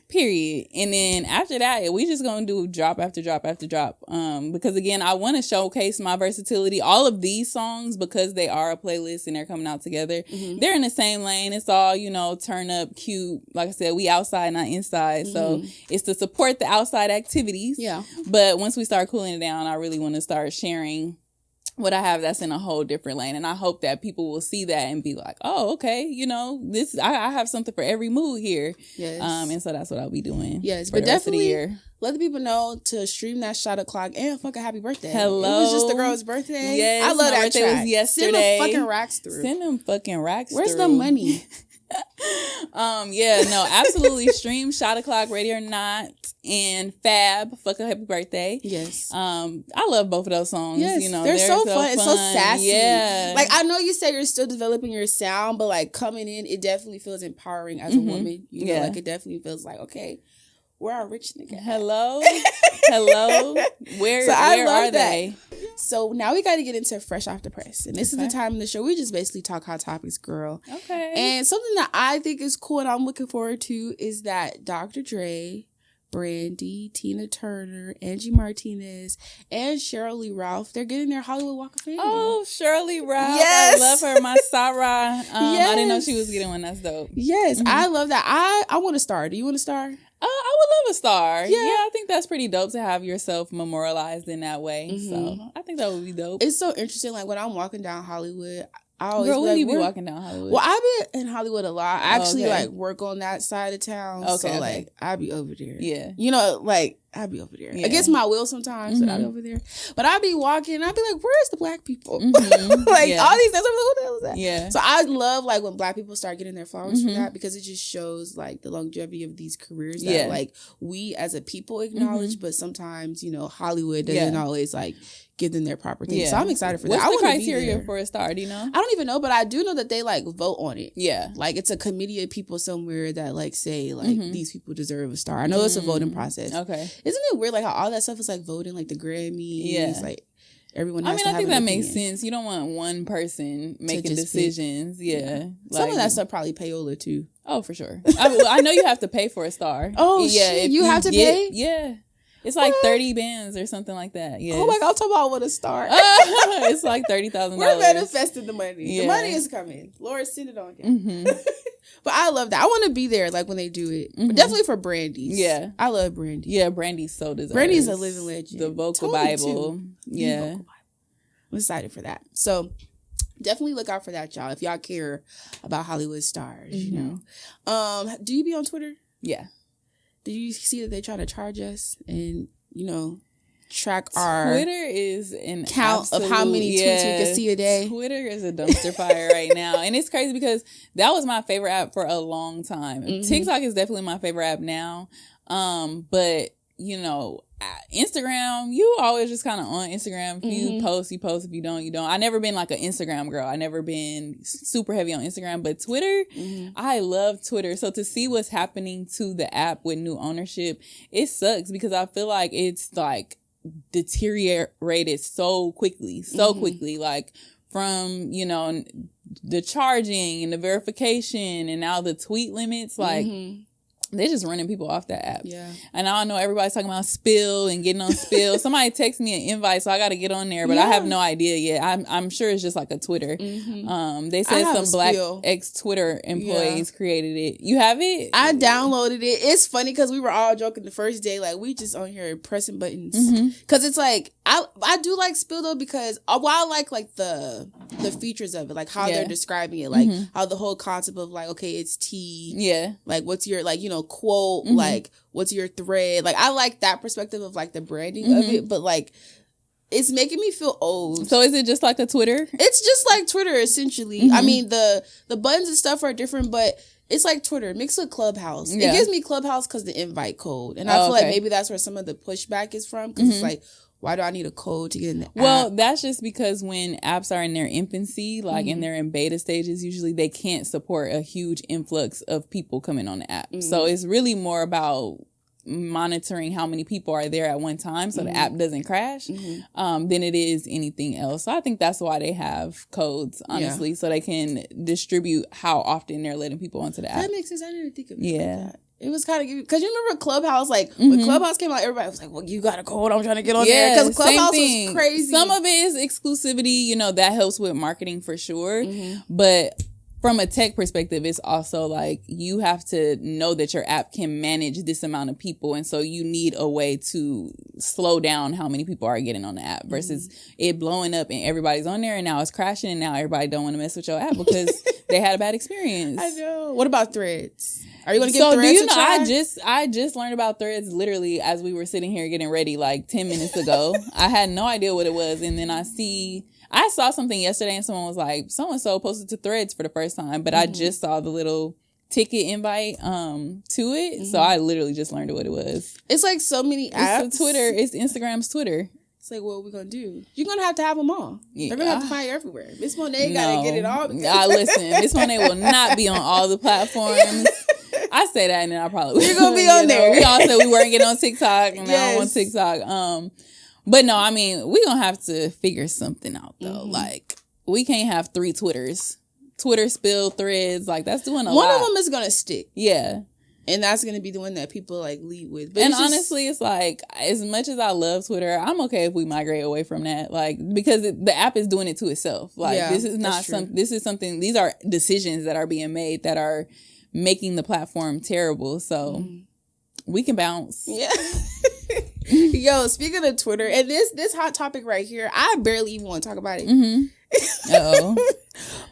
And then after that, we just gonna do drop after drop after drop. Because again, I want to showcase my versatility. All of these songs, because they are a playlist and they're coming out together, they're in the same lane. It's all, you know, turn up, cute. Like I said, we outside, not inside. So it's to support the outside activities. Yeah. But once we start cooling it down, I really want to start sharing what I have that's in a whole different lane. And I hope that people will see that and be like, oh, okay, you know, this I have something for every mood here. Yes. And so that's what I'll be doing. Yes, but definitely let the people know to stream that Shot O'Clock and fucking happy birthday. Hello. It was just the girl's birthday. Yes. I love that birthday track. Was yesterday. Send them fucking racks through. Where's the money? Yeah, no, absolutely. Stream Shot O'Clock, Ready or Not, and Fab, Fuck a Happy Birthday. Yes. I love both of those songs. Yes, you know, they're so fun. It's so sassy. Yeah. Like, I know you say you're still developing your sound, but like coming in, it definitely feels empowering as a woman. You know, like it definitely feels like, okay, where are rich niggas? Hello? Where are they? So now we got to get into Fresh Off the Press. And this is the time in the show we just basically talk hot topics, girl. Okay. And something that I think is cool and I'm looking forward to is that Dr. Dre, Brandy, Tina Turner, Angie Martinez, and Sheryl Lee Ralph, they're getting their Hollywood Walk of Fame. Oh, Sheryl Lee Ralph. Yes. I love her. My Sarah. Yes. I didn't know she was getting one. That's dope. Yes. I love that. I want to star. Do you want to star? I would love a star. Yeah, I think that's pretty dope to have yourself memorialized in that way. So I think that would be dope. It's so interesting. Like when I'm walking down Hollywood, I always Girl, when do you be walking down Hollywood? Well, I've been in Hollywood a lot. I actually like work on that side of town. Okay, so like I be over there. Yeah. You know, like I be over there. Against my will sometimes, but I be over there. But I be walking and I be like, where's the black people? Like all these things, who the hell is that? Yeah. So I love like when black people start getting their flowers for that, because it just shows like the longevity of these careers that like we as a people acknowledge, but sometimes, you know, Hollywood doesn't always like give them their proper thing. So I'm excited for that. What's the criteria for a star? Do you know? I don't even know, but I do know that they like vote on it. Yeah. Like it's a committee of people somewhere that like say like these people deserve a star. I know it's a voting process. Okay. Isn't it weird like how all that stuff is like voting, like the Grammys? Yeah. Like everyone has to have I think that makes sense. You don't want one person making decisions. Yeah. Some of that stuff probably payola too. Oh, for sure. I know you have to pay for a star. Oh, yeah. Shit. You have to pay? Yeah. It's like 30 bands or something like that. Yeah. Oh my God, I'm talking about what a star. It's like $30,000. We're manifesting the money. Yeah. The money is coming. Lord, send it on you. But I love that. I want to be there like when they do it. But definitely for Brandy's. Yeah. I love Brandy. Yeah, Brandy's so deserved. Brandy's a living legend. The vocal Bible. Yeah. Vocal Bible. I'm excited for that. So definitely look out for that, y'all. If y'all care about Hollywood stars, you know. Do you be on Twitter? Yeah. Did you see that they try to charge us and, you know, track our Twitter is an count of how many tweets we can see a day? Twitter is a dumpster fire right now. And it's crazy because that was my favorite app for a long time. TikTok is definitely my favorite app now. But, you know, Instagram, you always just kind of on Instagram. If you post, you post. If you don't, you don't. I never been like an Instagram girl. I never been super heavy on Instagram. But Twitter, I love Twitter. So to see what's happening to the app with new ownership, it sucks because I feel like it's like deteriorated so quickly. Like from, you know, the charging and the verification and now the tweet limits, like They're just running people off that app. Yeah. And I don't know, everybody's talking about Spill and getting on Spill. Somebody text me an invite, so I got to get on there, but I have no idea yet. I'm sure it's just like a Twitter. Mm-hmm. They said some black ex-Twitter employees created it. You have it? I downloaded it. It's funny because we were all joking the first day, like we just on here pressing buttons. Because it's like, I do like Spill though, because while I like the features of it, like how they're describing it, like how the whole concept of like, okay, it's tea. Yeah. Like what's your, like, you know, quote, like what's your thread, like I like that perspective of like the branding of it, but like it's making me feel old. So is it just like a Twitter? It's just like Twitter essentially. I mean the buttons and stuff are different, but it's like Twitter mixed with Clubhouse. It gives me Clubhouse because the invite code, and I feel like maybe that's where some of the pushback is from, because it's like, why do I need a code to get in the app? Well, that's just because when apps are in their infancy, like and they're in beta stages, usually they can't support a huge influx of people coming on the app. So it's really more about monitoring how many people are there at one time so the app doesn't crash than it is anything else. So I think that's why they have codes, honestly, so they can distribute how often they're letting people onto the app. That makes sense. I didn't think of it like that. It was kind of, because you remember Clubhouse, like when Clubhouse came out, everybody was like, well, you got a code, I'm trying to get on there, because Clubhouse was crazy. Some of it is exclusivity, you know, that helps with marketing for sure, but from a tech perspective, it's also like you have to know that your app can manage this amount of people, and so you need a way to slow down how many people are getting on the app versus it blowing up and everybody's on there and now it's crashing and now everybody don't want to mess with your app because they had a bad experience. I know. What about Threads? Are you going to give Threads a try? I just learned about Threads literally as we were sitting here getting ready like 10 minutes ago. I had no idea what it was, and then I saw something yesterday and someone was like, so-and-so posted to Threads for the first time, but I just saw the little ticket invite to it. So I literally just learned what it was. It's like so many apps. It's Twitter. It's Instagram's Twitter. It's like, what are we going to do? You're going to have them all. Yeah. They're going to have to find you everywhere. Miss Monét got to get it all. Listen, Miss Monét will not be on all the platforms. I say that and then I probably You're going to be on there. We all said we weren't getting on TikTok and now I'm on TikTok. But no, I mean, we're going to have to figure something out, though. Like, we can't have 3 Twitters. Twitter, Spill, Threads. Like, that's doing a lot. One of them is going to stick. Yeah. And that's going to be the one that people, like, lead with. But honestly, it's like, as much as I love Twitter, I'm okay if we migrate away from that. Like, because the app is doing it to itself. Like, this is not something, these are decisions that are being made that are making the platform terrible. So, we can bounce. Yeah. Yo, speaking of Twitter, and this hot topic right here, I barely even want to talk about it.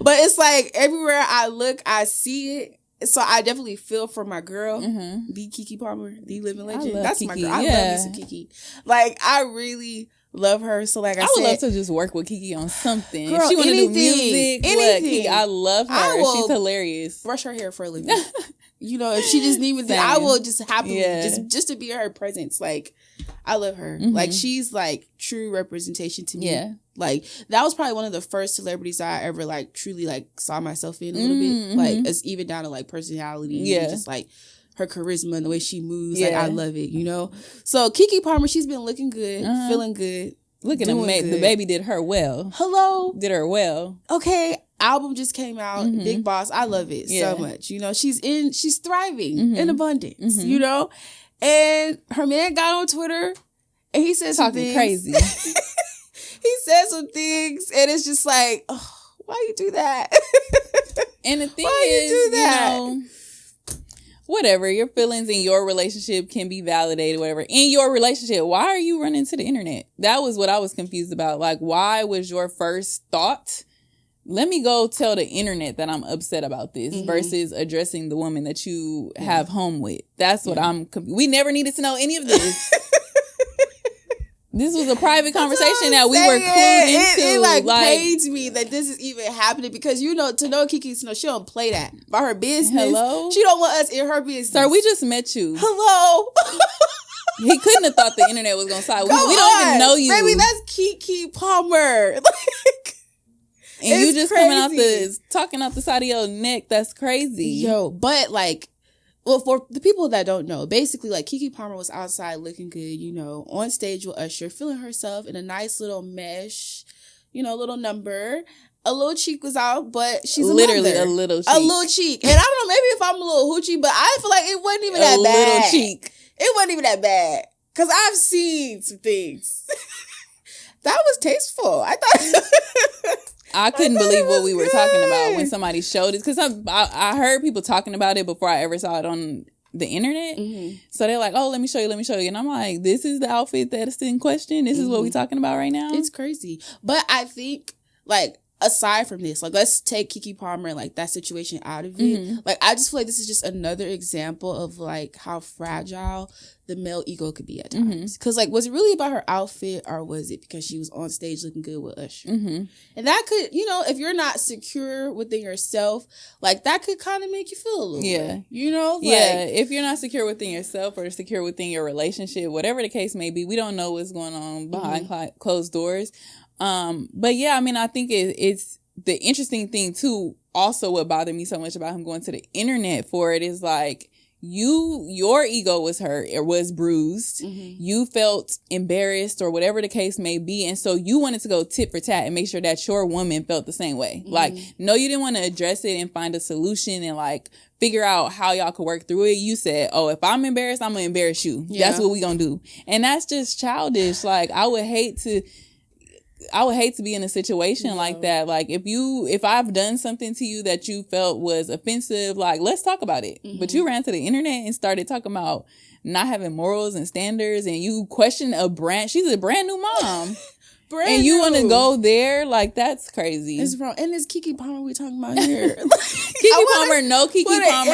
But it's like everywhere I look, I see it. So I definitely feel for my girl, the Keke Palmer, the living legend. That's Keke. My girl. I love me some Keke. Like, I really love her. So like I said, would love to just work with Keke on something. Girl, if she want to do music, anything. Keke, I love her. She's hilarious. Brush her hair for a living. You know, if she just need me, I will just happily just to be her presence. Like, I love her. Like, she's like true representation to me. Yeah. Like, that was probably one of the first celebrities I ever like truly like saw myself in a little bit. Like, it's even down to like personality and just like her charisma and the way she moves. Like, I love it, you know? So Keke Palmer, she's been looking good, feeling good. Looking amazing. The baby did her well. Hello. Did her well. Okay. Album just came out. Big Boss. I love it so much. You know, she's thriving in abundance, you know? And her man got on Twitter and he said some things. Crazy. He said some things and it's just like, oh, why you do that? And the thing is, you know, whatever, your feelings in your relationship can be validated, whatever. In your relationship, why are you running to the internet? That was what I was confused about. Like, why was your first thought, let me go tell the internet that I'm upset about this versus addressing the woman that you have home with? That's what we never needed to know any of this. This was a private conversation that we were clued into. It like pains me that this is even happening because, you know, to know Keke, to know she don't play that by her business. Hello? She don't want us in her business. Sir, we just met you. Hello? He couldn't have thought the internet was going to side. We don't even know you. Baby, that's Keke Palmer. Like, and you just crazy. Talking out the side of your neck. That's crazy. Yo, but like, well, for the people that don't know, basically, like, Keke Palmer was outside looking good, you know, on stage with Usher, feeling herself in a nice little mesh, you know, little number. a little cheek was out, but she's literally a little cheek. A little cheek. And I don't know, maybe if I'm a little hoochie, but I feel like it wasn't even that bad. A little cheek. It wasn't even that bad. Because I've seen some things. That was tasteful. I thought... I couldn't believe what we were talking about when somebody showed it. Because I heard people talking about it before I ever saw it on the internet. Mm-hmm. So they're like, oh, let me show you. And I'm like, this is the outfit that's in question? This is what we're talking about right now? It's crazy. But I think, like, aside from this, like, let's take Keke Palmer and, like, that situation out of it. Mm-hmm. Like, I just feel like this is just another example of, like, how fragile the male ego could be at times. Because, like, was it really about her outfit, or was it because she was on stage looking good with Usher? Mm-hmm. And that could, you know, if you're not secure within yourself, like, that could kind of make you feel a little way. You know? Like, yeah, if you're not secure within yourself or secure within your relationship, whatever the case may be, we don't know what's going on behind closed doors. But yeah, I mean, I think it's the interesting thing too. Also, what bothered me so much about him going to the internet for it is like, your ego was hurt or was bruised. Mm-hmm. You felt embarrassed or whatever the case may be. And so you wanted to go tit for tat and make sure that your woman felt the same way. Mm-hmm. Like, no, you didn't want to address it and find a solution and like figure out how y'all could work through it. You said, oh, if I'm embarrassed, I'm going to embarrass you. Yeah. That's what we going to do. And that's just childish. Like, I would hate to be in a situation like that. Like, if I've done something to you that you felt was offensive, like, let's talk about it. Mm-hmm. But you ran to the internet and started talking about not having morals and standards, and you question she's a brand new mom. And you want to go there? Like, that's crazy. It's wrong. And it's Keke Palmer we talking about here. Keke Palmer.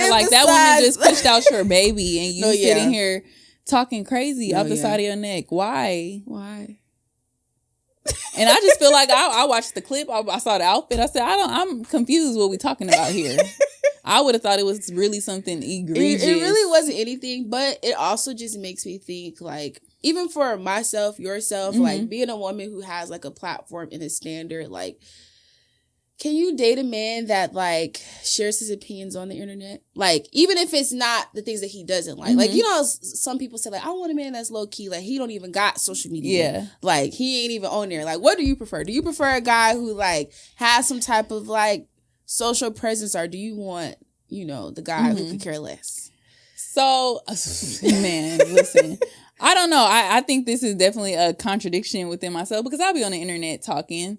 Like, that woman just pushed out your baby, and you sitting here talking crazy out the side of your neck. Why? And I just feel like I watched the clip. I saw the outfit. I said, I'm confused what we talking about here. I would have thought it was really something egregious. It really wasn't anything, but it also just makes me think, like, even for myself, yourself, like, being a woman who has, like, a platform and a standard, like, can you date a man that, like, shares his opinions on the internet? Like, even if it's not the things that he doesn't like. Like, you know, some people say, like, I want a man that's low-key. Like, he don't even got social media. Yeah. Like, he ain't even on there. Like, what do you prefer? Do you prefer a guy who, like, has some type of, like, social presence? Or do you want, you know, the guy who could care less? So, man, listen. I don't know. I think this is definitely a contradiction within myself, because I'll be on the internet talking,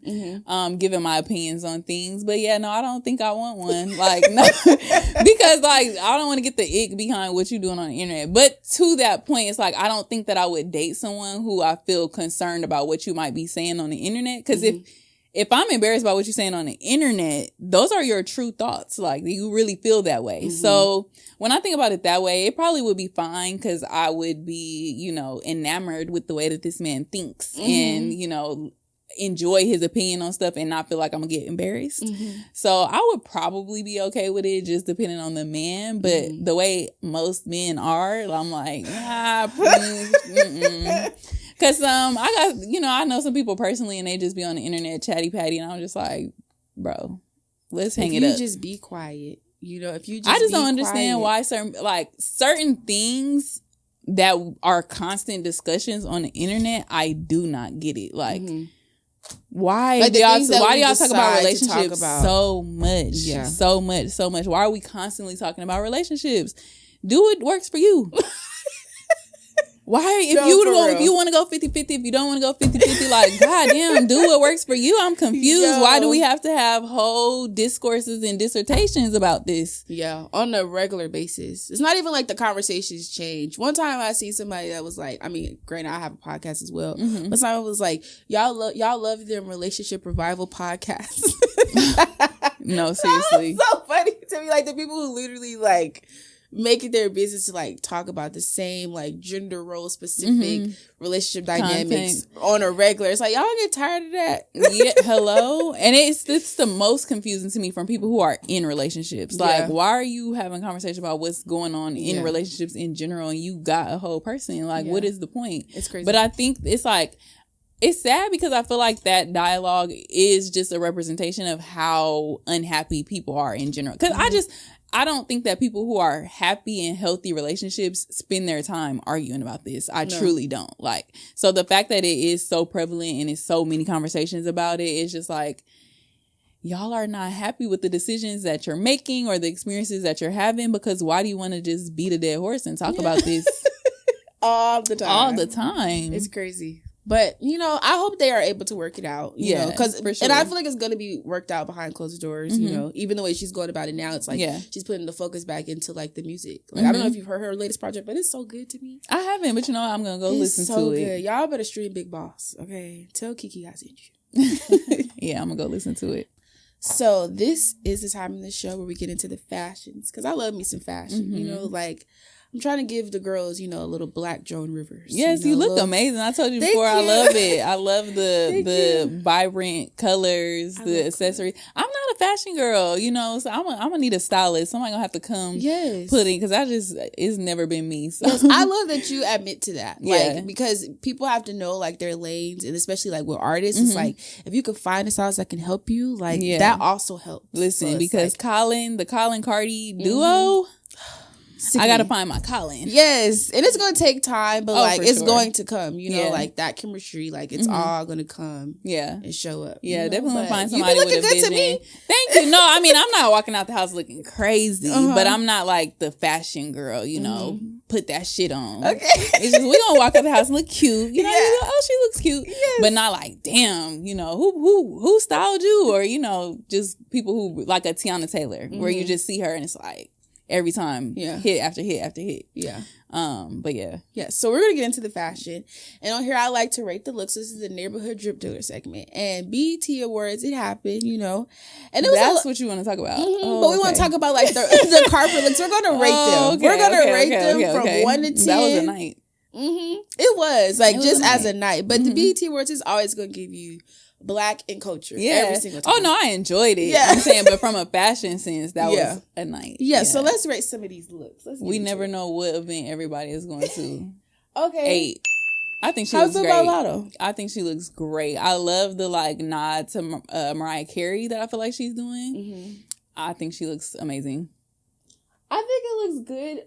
giving my opinions on things. But yeah, no, I don't think I want one. Like, no, because like, I don't want to get the ick behind what you're doing on the internet. But to that point, it's like, I don't think that I would date someone who I feel concerned about what you might be saying on the internet. Because if I'm embarrassed by what you're saying on the internet, those are your true thoughts. Like, you really feel that way. So when I think about it that way, it probably would be fine, because I would be, you know, enamored with the way that this man thinks and, you know, enjoy his opinion on stuff and not feel like I'm gonna get embarrassed. So I would probably be okay with it, just depending on the man. But the way most men are, I'm like, Because I know some people personally, and they just be on the internet chatty patty, and I'm just like, bro, let's hang it up. If you just be quiet, you know, if you just I just don't understand why certain things that are constant discussions on the internet, I do not get it. Like, why do y'all talk about relationships so much? Yeah. So much. Why are we constantly talking about relationships? Do what works for you. Why? If you want to go 50-50, if you don't want to go 50-50, like, goddamn, do what works for you. I'm confused. Yo. Why do we have to have whole discourses and dissertations about this? Yeah, on a regular basis. It's not even like the conversations change. One time I see somebody that was like, I mean, granted, I have a podcast as well, but someone was like, y'all love them relationship revival podcasts. No, seriously. That was so funny to me. Like, the people who literally, like, make it their business to, like, talk about the same, like, gender role specific relationship dynamics on a regular. It's like, y'all get tired of that. Yeah, hello. And it's the most confusing to me from people who are in relationships. Like, why are you having a conversation about what's going on in relationships in general, and you got a whole person? Like, what is the point? It's crazy. But I think it's like, it's sad, because I feel like that dialogue is just a representation of how unhappy people are in general. Because I don't think that people who are happy and healthy relationships spend their time arguing about this. I truly don't. Like, so the fact that it is so prevalent and it's so many conversations about it, it's just like, y'all are not happy with the decisions that you're making or the experiences that you're having, because why do you want to just beat a dead horse and talk about this all the time? All the time. It's crazy. But, you know, I hope they are able to work it out. You know, because for sure. And I feel like it's going to be worked out behind closed doors, you know, even the way she's going about it now. It's like she's putting the focus back into like the music. Like, I don't know if you've heard her latest project, but it's so good to me. I haven't, but you know, I'm going to go listen to it. Good. Y'all better stream Big Boss, okay? Tell Kiki I sent you. Yeah, I'm going to go listen to it. So this is the time in the show where we get into the fashions, because I love me some fashion, you know, like I'm trying to give the girls, you know, a little black Joan Rivers. Yes, you look amazing. I told you before, I love it. I love the vibrant colors, the accessories. I'm not a fashion girl, you know, so I'm gonna need a stylist. Somebody gonna have to come put in, because it's never been me. So. Yes, I love that you admit to that. Like, because people have to know like their lanes, and especially like with artists, it's like if you can find a stylist that can help you, like that also helps. Listen, so because like, the Colin Cardi duo. I gotta find my Colin. Yes, and it's gonna take time, but like it's going to come. You know, like that chemistry, like it's all gonna come. And show up. Yeah, you know? definitely but find somebody with a vision. To me. Thank you. No, I mean I'm not walking out the house looking crazy, but I'm not like the fashion girl. You know, put that shit on. Okay, it's just we gonna walk out the house and look cute. You know, oh she looks cute, but not like damn. You know who styled you, or you know just people who like a Tiana Taylor, where you just see her and it's like. Every time, hit after hit after hit. Yeah. But yeah. Yeah, so we're going to get into the fashion. And on here, I like to rate the looks. This is the neighborhood drip dealer segment. And BET Awards, it happened, you know. And it was That's what you want to talk about. But we want to talk about, like, the carpet looks. We're going to rate them. Okay, we're going to rate them from 1 to 10. That was a night. It was, like, just as a night. But the BET Awards is always going to give you Black and culture every single time. Oh no, I enjoyed it. I'm saying, but from a fashion sense, that was a night. So let's rate some of these looks. We never know what event everybody is going to. Okay. 8. I think she looks great. I think she looks great. I love the like nod to Mariah Carey that I feel like she's doing. I think she looks amazing. I think it looks good.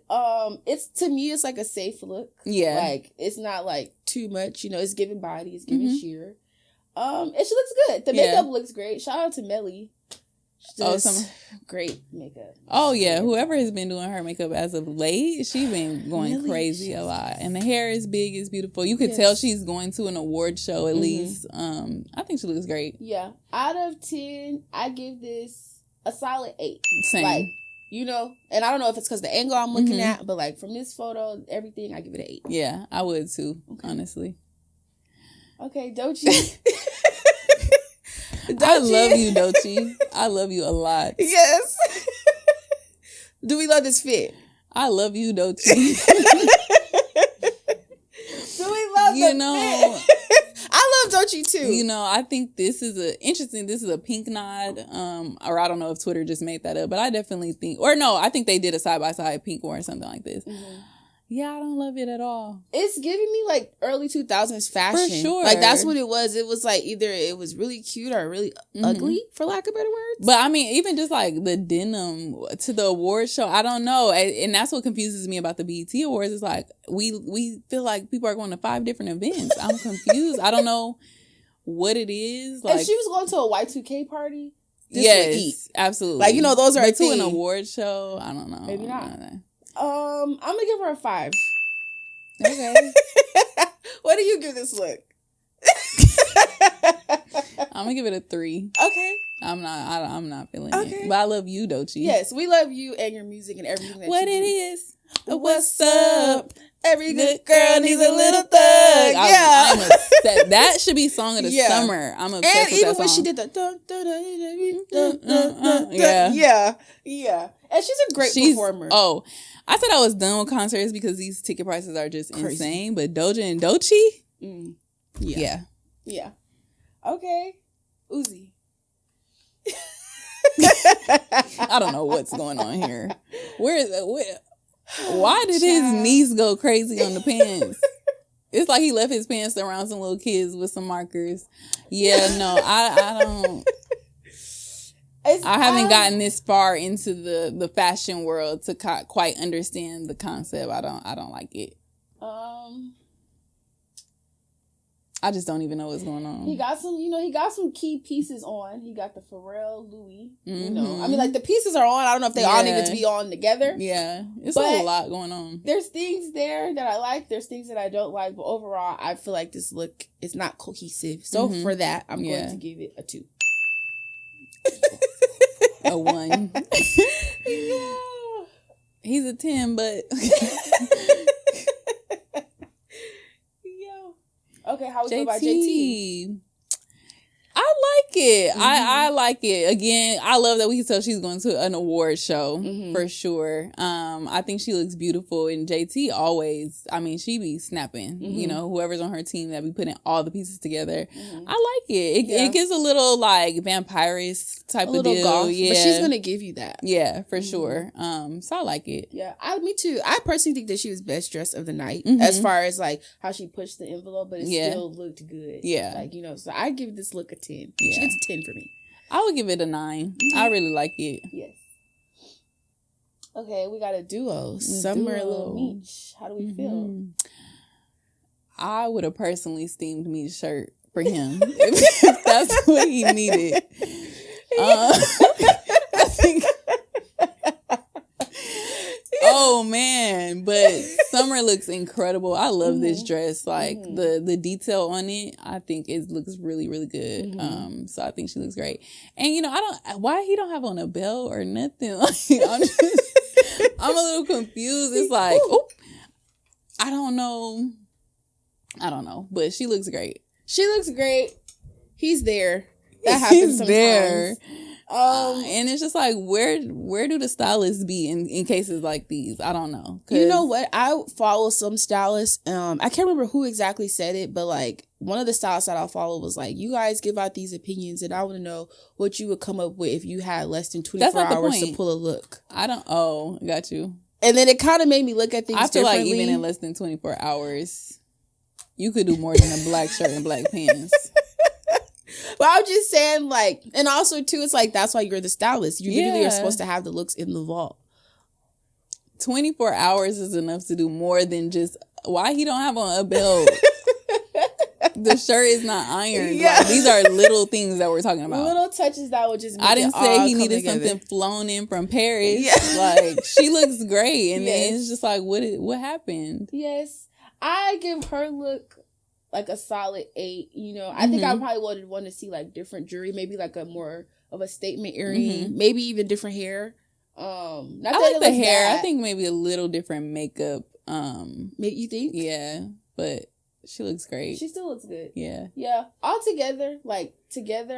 It's to me, it's like a safe look. Yeah, like it's not like too much. You know, it's giving body, it's giving sheer. And she looks good. The makeup looks great. Shout out to Melly. She does great makeup. Oh yeah, whoever has been doing her makeup as of late, she's been going crazy a lot. And the hair is big, it's beautiful. You could tell she's going to an award show at least. I think she looks great. Yeah. Out of 10, I give this a solid 8. Same. Like, you know, and I don't know if it's because the angle I'm looking at, but like from this photo, everything, I give it an 8. Yeah, I would too, honestly. Okay, Doechii. I love you, Doechii. I love you a lot. Yes. Do we love this fit? I love you, Doechii. Do we love the fit? I love Doechii too. You know, I think this is a pink nod. Or I don't know if Twitter just made that up, but I definitely think, or no, I think they did a side-by-side pink one or something like this. Yeah, I don't love it at all. It's giving me like early 2000s fashion. For sure. Like that's what it was. It was like either it was really cute or really ugly, for lack of better words. But I mean, even just like the denim to the award show, I don't know. And that's what confuses me about the BET Awards. It's like we feel like people are going to 5 different events. I'm confused. I don't know what it is. Like, if she was going to a Y2K party, yes, absolutely. Like, you know, those are to an award show. I don't know. Maybe not. I'm gonna give her a 5. Okay. What do you give this look? I'm gonna give it a 3. Okay. I'm not feeling it. But I love you, Doechii. Yes, we love you and your music and everything that what you it do. Is. What's up? Every good girl needs a little thug. I'm upset. That should be song of the summer. I'm obsessed and with even that when song. she did the yeah. And she's a great performer. Oh, I said I was done with concerts because these ticket prices are just insane. But Doja and Doechii, yeah. Okay, Uzi. I don't know what's going on here. Why did his niece go crazy on the pants? It's like he left his pants around some little kids with some markers. Yeah, no, I don't. I haven't gotten this far into the fashion world to quite understand the concept. I don't like it. I just don't even know what's going on. He got some key pieces on. He got the Pharrell Louis. You know, I mean, like the pieces are on. I don't know if they all need to be on together. Yeah, it's a lot going on. There's things there that I like. There's things that I don't like. But overall, I feel like this look is not cohesive. So for that, I'm going to give it a 2. A 1. Yeah. He's a 10, but. Okay, how we feel about JT? I like it. I like it. Again, I love that we can tell she's going to an award show for sure. I think she looks beautiful, and JT always, I mean, she be snapping. You know, whoever's on her team that be putting all the pieces together. I like it. It gives a little like vampirist type of deal. Goth, yeah, but she's gonna give you that. Yeah, for sure. So I like it. Yeah, me too. I personally think that she was best dressed of the night as far as like how she pushed the envelope, but it still looked good. Yeah, like so I give this look a 10. Yeah. She gets a 10 for me. I would give it a 9. I really like it. Yes. Okay, we got a duo. Summer and Lil Meech. How do we feel? I would have personally steamed Meech's shirt for him if that's what he needed. I think. Oh man, but Summer looks incredible. I love this dress. Like the detail on it, I think it looks really, really good. So I think she looks great. And why he don't have on a belt or nothing. Like I'm a little confused. It's like, I don't know, but she looks great. She looks great. He's there. That happens sometimes. There. And it's just like, where do the stylists be in cases like these? I don't know. You know what? I follow some stylists. I can't remember who exactly said it, but like one of the stylists that I follow was like, you guys give out these opinions and I want to know what you would come up with if you had less than 24 hours to pull a look. Got you. And then it kind of made me look at things differently. I feel like even in less than 24 hours, you could do more than a black shirt and black pants. But I'm just saying, like, and also too, it's like that's why you're the stylist. You literally are supposed to have the looks in the vault. 24 hours is enough to do more than just why he don't have on a belt. The shirt is not ironed. Yeah. Like, these are little things that we're talking about. Little touches that would just make I didn't it say all he needed together. Something flown in from Paris. Yeah. Like, she looks great. And then it's just like, what happened? Yes. I give her look like a solid 8. I think I probably would want to see like different jewelry, maybe like a more of a statement earring, maybe even different hair. Not I like the hair. Bad. I think maybe a little different makeup. You think? Yeah, but she looks great. She still looks good. Yeah. Yeah. All together,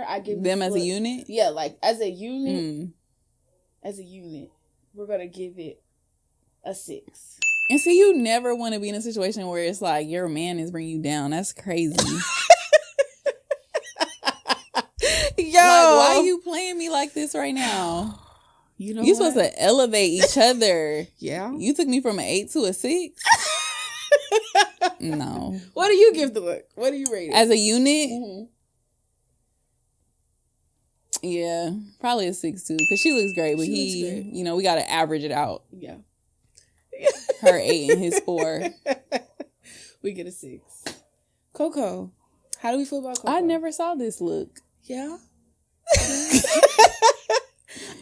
I give them as a unit. Yeah, like as a unit. As a unit, we're gonna give it a 6. And see, you never want to be in a situation where it's like your man is bringing you down. That's crazy. Yo, like, why are you playing me like this right now? You're supposed to elevate each other. Yeah. You took me from an 8 to a 6. No. What do you give the look? What do you rate it? As a unit? Yeah, probably a 6 too. Because she looks great, but we got to average it out. Yeah. Her 8 and his 4. We get a 6. Coco. How do we feel about Coco? I never saw this look. Yeah.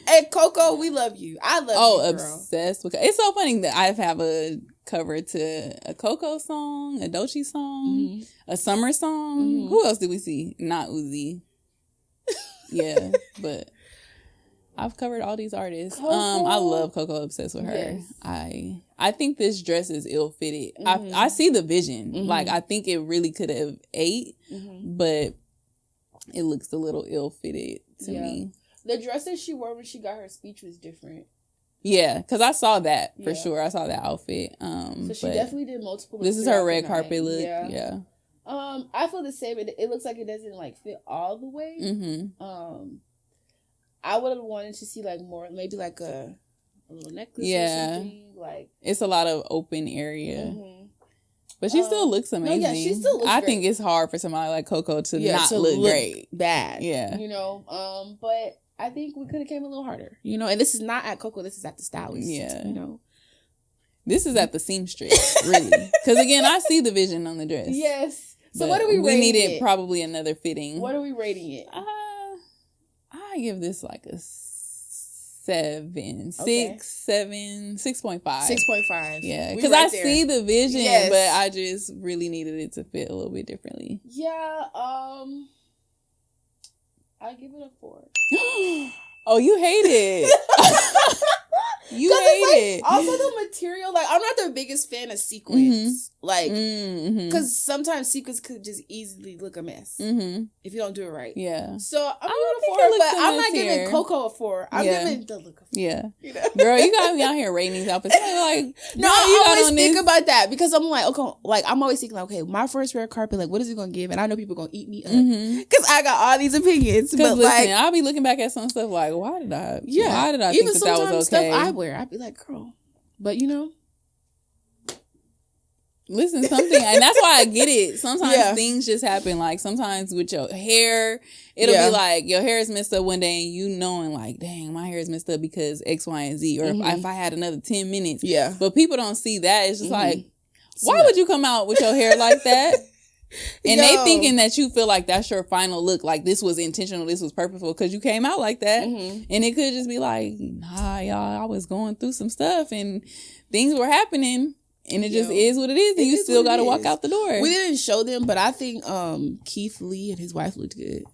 Hey, Coco, we love you. I love you, girl. Obsessed with. It's so funny that I have a cover to a Coco song, a Doechii song, a Summer song. Who else did we see? Not Uzi. Yeah, but I've covered all these artists. Coco. I love Coco. Obsessed with her. Yes. I think this dress is ill-fitted. I see the vision. Like, I think it really could have ate, but it looks a little ill-fitted to me. The dress that she wore when she got her speech was different. Yeah, because I saw that for sure. I saw that outfit. So she definitely did multiple looks. This is her red carpet look. Yeah. I feel the same. It looks like it doesn't like fit all the way. I would have wanted to see like more, maybe like a little necklace or something. Like, it's a lot of open area. But she still looks amazing. No, she still looks I great. think it's hard for somebody like Coco to not look great. Bad. Yeah. But I think we could have came a little harder. And this is not at Coco, this is at the stylist. Yeah. This is at the seamstress, really. Because again, I see the vision on the dress. Yes. So what are we rating We needed it? probably another fitting. What are we rating it? I give this like a 7, Okay. 6.5. 6.5. Yeah, because I see the vision, but I just really needed it to fit a little bit differently. Yeah, I give it a 4. Oh, you hate it. You hate it. Also, the material, like, I'm not the biggest fan of sequins. Like, because sometimes sequins could just easily look a mess if you don't do it right. Yeah. So I'm giving it a 4, but I'm not giving Coco a 4. I'm giving the look a 4. Yeah. You know? Girl, you got me out here rating these outfits. I'm like, no, I always think about that because I'm like, okay, like, I'm always thinking, like, okay, my first red carpet, like, what is it going to give? And I know people are going to eat me up because I got all these opinions. But, listen, like, I'll be looking back at some stuff like, why did I even think that was okay? Stuff I wear, I'd be like, girl, but you know. Listen, something, and that's why I get it. Sometimes things just happen. Like sometimes with your hair, it'll be like your hair is messed up one day, and you knowing like, dang, my hair is messed up because X, Y, and Z. Or if I had another 10 minutes, but people don't see that. It's just like, why would you come out with your hair like that? And they thinking that you feel like that's your final look, like this was intentional, this was purposeful, because you came out like that. And it could just be like, nah, y'all, I was going through some stuff and things were happening. And it just is what it is. And you still got to walk out the door. We didn't show them, but I think Keith Lee and his wife looked good.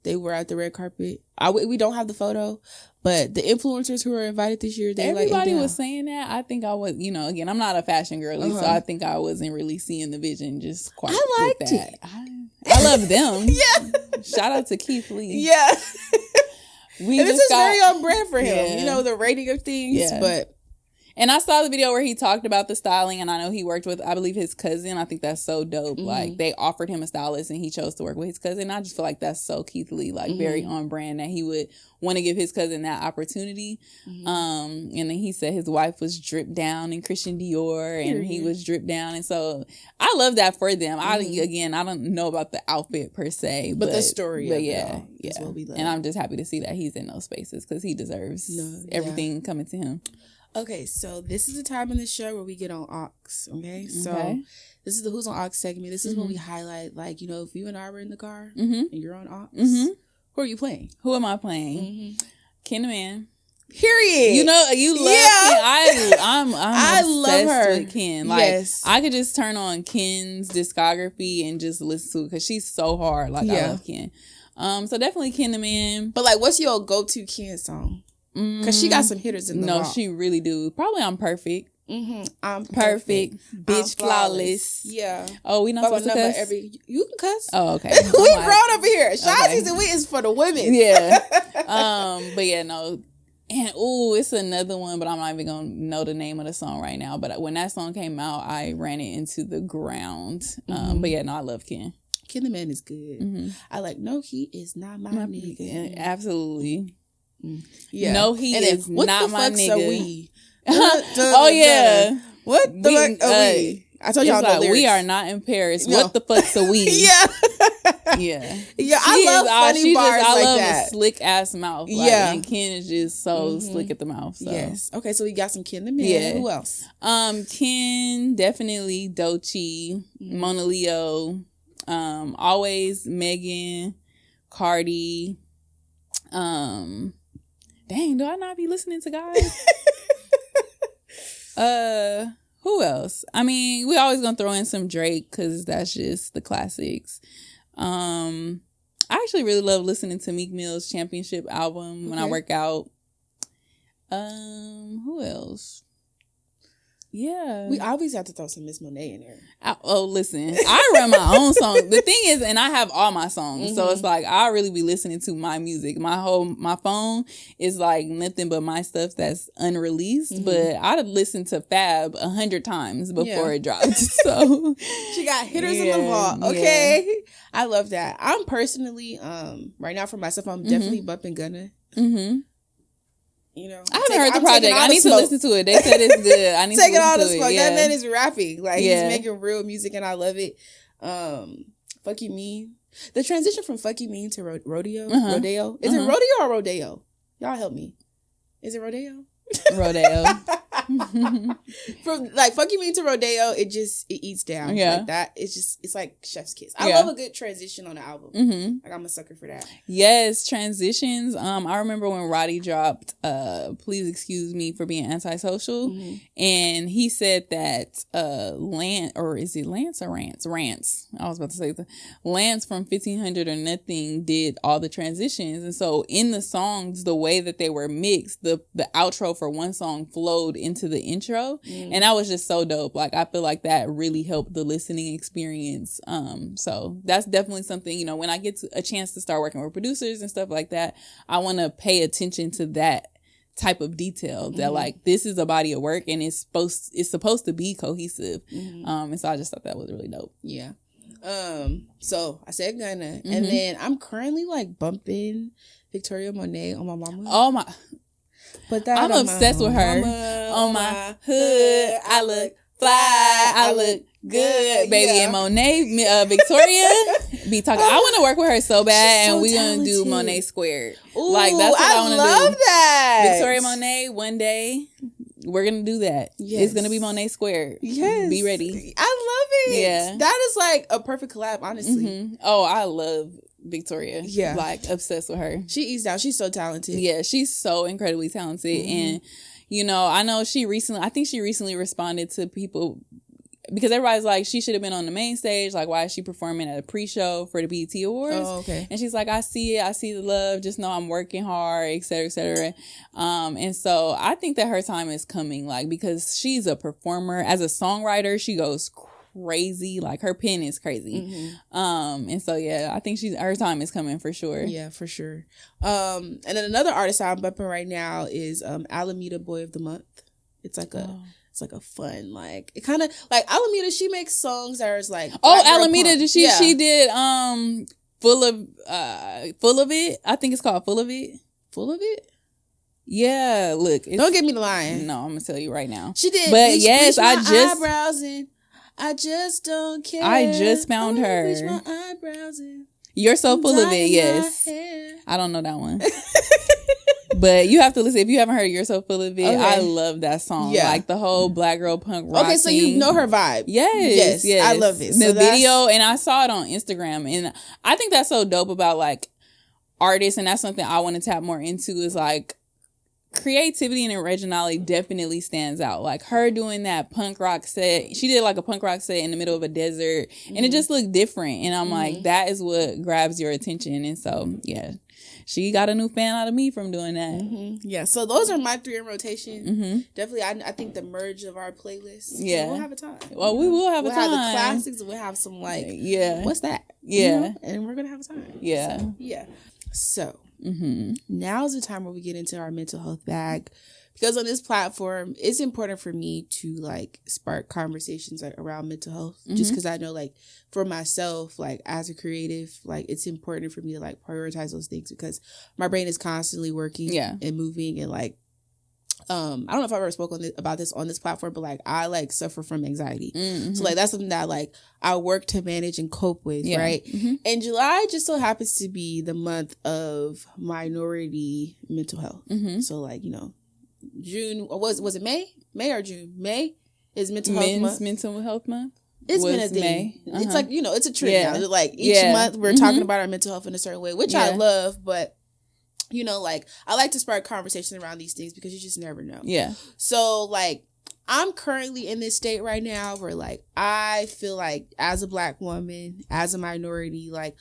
They were at the red carpet. We don't have the photo, but the influencers who were invited this year, everybody was saying that. I think I was, again, I'm not a fashion girly, so I think I wasn't really seeing the vision just quite. I liked it. I love them. Shout out to Keith Lee. Yeah. This is very on brand for him. The rating of things, but. And I saw the video where he talked about the styling, and I know he worked with, I believe, his cousin. I think that's so dope. Like, they offered him a stylist, and he chose to work with his cousin. I just feel like that's so Keith Lee, like, very on brand, that he would want to give his cousin that opportunity. And then he said his wife was dripped down in Christian Dior, and he was dripped down. And so I love that for them. I don't know about the outfit per se, but the story. But yeah. What we love. And I'm just happy to see that he's in those spaces because he deserves everything coming to him. Okay, so this is the time in the show where we get on aux, okay? So this is the Who's on Aux segment. This is when we highlight, like, if you and I were in the car and you're on aux, who are you playing? Who am I playing? Ken the Man. Period. You love Ken. I love her. With Ken. Like, I could just turn on Ken's discography and just listen to it because she's so hard. Like, I love Ken. So definitely Ken the Man. But, like, what's your go-to Ken song? Because she got some hitters in the No, she really do. Probably I'm Perfect. I'm perfect. Bitch, flawless. Yeah. Oh, we not supposed to cuss? You can cuss. Oh, okay. We grown over here. Shy Season Week is for the women. Yeah. But yeah, no. And it's another one, but I'm not even gonna know the name of the song right now. But when that song came out, I ran it into the ground. But yeah, no, I love Ken. Ken the Man is good. I like, no, he is not my nigga. Absolutely. Yeah. No, he is not my nigga. What the fuck are we? Oh yeah. What the fuck are we? I told y'all like, we are not in Paris. No. What the fuck's a we? Yeah. I love funny bars I like love that. A slick ass mouth. Like, and Ken is just so slick at the mouth. So. Yes. Okay, so we got some Ken the Man. Yeah. Who else? Ken, definitely Doechii, Mona Leo, always Megan, Cardi. Dang, do I not be listening to guys? Who else? I mean, we always gonna throw in some Drake because that's just the classics. I actually really love listening to Meek Mill's Championship album when I work out. Who else? Yeah. We always have to throw some Miss Monét in there. Listen, I run my own song. The thing is, and I have all my songs. So it's like, I really be listening to my music. My phone is like nothing but my stuff that's unreleased. But I'd listen to Fab 100 times before it dropped. So she got hitters in the vault. Okay. Yeah. I love that. I'm personally, right now for myself, I'm definitely bumping Gunna. I haven't heard the project. I need to listen to it. They said it's good. I need to listen all to the smoke. That man is rapping. Like, he's making real music, and I love it. Fuck You Mean. The transition from Fuck You Mean to Rodeo. Rodeo. Is it Rodeo or Rodeo? Y'all help me. Is it Rodeo? Rodeo. From like Fuck You Mean to Rodeo, it eats down. Yeah. Like that. It's like chef's kiss. I love a good transition on the album. Mm-hmm. Like I'm a sucker for that. Yes, transitions. I remember when Roddy dropped Please Excuse Me for Being Antisocial. Mm-hmm. And he said that Lance, or is it Lance or Rance? Rance. I was about to say Lance from 1500 or Nothing did all the transitions. And so in the songs, the way that they were mixed, the outro for one song flowed into the intro. Mm. And that was just so dope. Like, I feel like that really helped the listening experience. So that's definitely something, you know, when I get a chance to start working with producers and stuff like that, I want to pay attention to that type of detail, that like this is a body of work and it's supposed to be cohesive. And so I just thought that was really dope. Yeah. So I said Gunna, and then I'm currently like bumping Victoria Monet on my mama. Oh my! But that I'm obsessed with her. On my hood, I look fly, I look good, baby. Yeah. And Monet, Victoria, be talking. I want to work with her so bad, so and we're gonna do Monet Squared. Ooh, like that's what I want to do. I love that. Victoria Monet, one day. We're going to do that. Yes. It's going to be Monet Squared. Yes. Be ready. I love it. Yeah. That is like a perfect collab, honestly. Oh, I love Victoria. Yeah. Like, obsessed with her. She eats down. She's so talented. Yeah, she's so incredibly talented. And, you know, I know I think she recently responded to people, because everybody's like, she should have been on the main stage. Like, why is she performing at a pre-show for the BET Awards? Oh, okay. And she's like, I see it. I see the love. Just know I'm working hard, et cetera, et cetera. And so I think that her time is coming, like, because she's a performer. As a songwriter, she goes crazy. Like, her pen is crazy. And so, yeah, I think her time is coming for sure. Yeah, for sure. And then another artist I'm bumping right now is Alameda Boy of the Month. It's like It's like a fun, like, it kind of like Alameda. She makes songs that are like, Alameda. Did she? Yeah. She did Full of It. I think it's called Full of It. Full of It. Yeah. Look, don't get me the line. No, I'm gonna tell you right now. She did. But yes, eyebrows in. I just don't care. I just found her. Bleach my eyebrows in. You're so full of it. Yes. I don't know that one. But you have to listen. If you haven't heard You're So Full of It, okay. I love that song. Yeah. Like the whole black girl punk rock. Okay, so you know her vibe. Yes. I love it. The video, and I saw it on Instagram. And I think that's so dope about like artists. And that's something I want to tap more into, is like creativity and originality definitely stands out. Like her doing that punk rock set. She did like a punk rock set in the middle of a desert. And it just looked different. And I'm like, that is what grabs your attention. And so, yeah. She got a new fan out of me from doing that. Yeah, so those are my 3 in rotation. Definitely, I think the merge of our playlists. Yeah, we'll have a time. Well, we will have a time. We'll have the classics, and we'll have some like, what's that? Yeah, you know? And we're gonna have a time. Yeah, So now's the time where we get into our mental health bag. Because on this platform, it's important for me to like spark conversations like around mental health. Just because I know, like, for myself, like as a creative, like it's important for me to like prioritize those things, because my brain is constantly working and moving, and like I don't know if I've ever spoken about this on this platform, but like I like suffer from anxiety. So like that's something that like I work to manage and cope with, right? And July just so happens to be the month of minority mental health. So like, you know, June, or was it May or June? May is mental health month. Men's mental health month. It's been a thing. May. It's like, you know, it's a trend now. Like each month we're talking about our mental health in a certain way, which I love, but you know, like I like to spark conversation around these things because you just never know. Yeah. So like I'm currently in this state right now where like I feel like as a Black woman, as a minority, like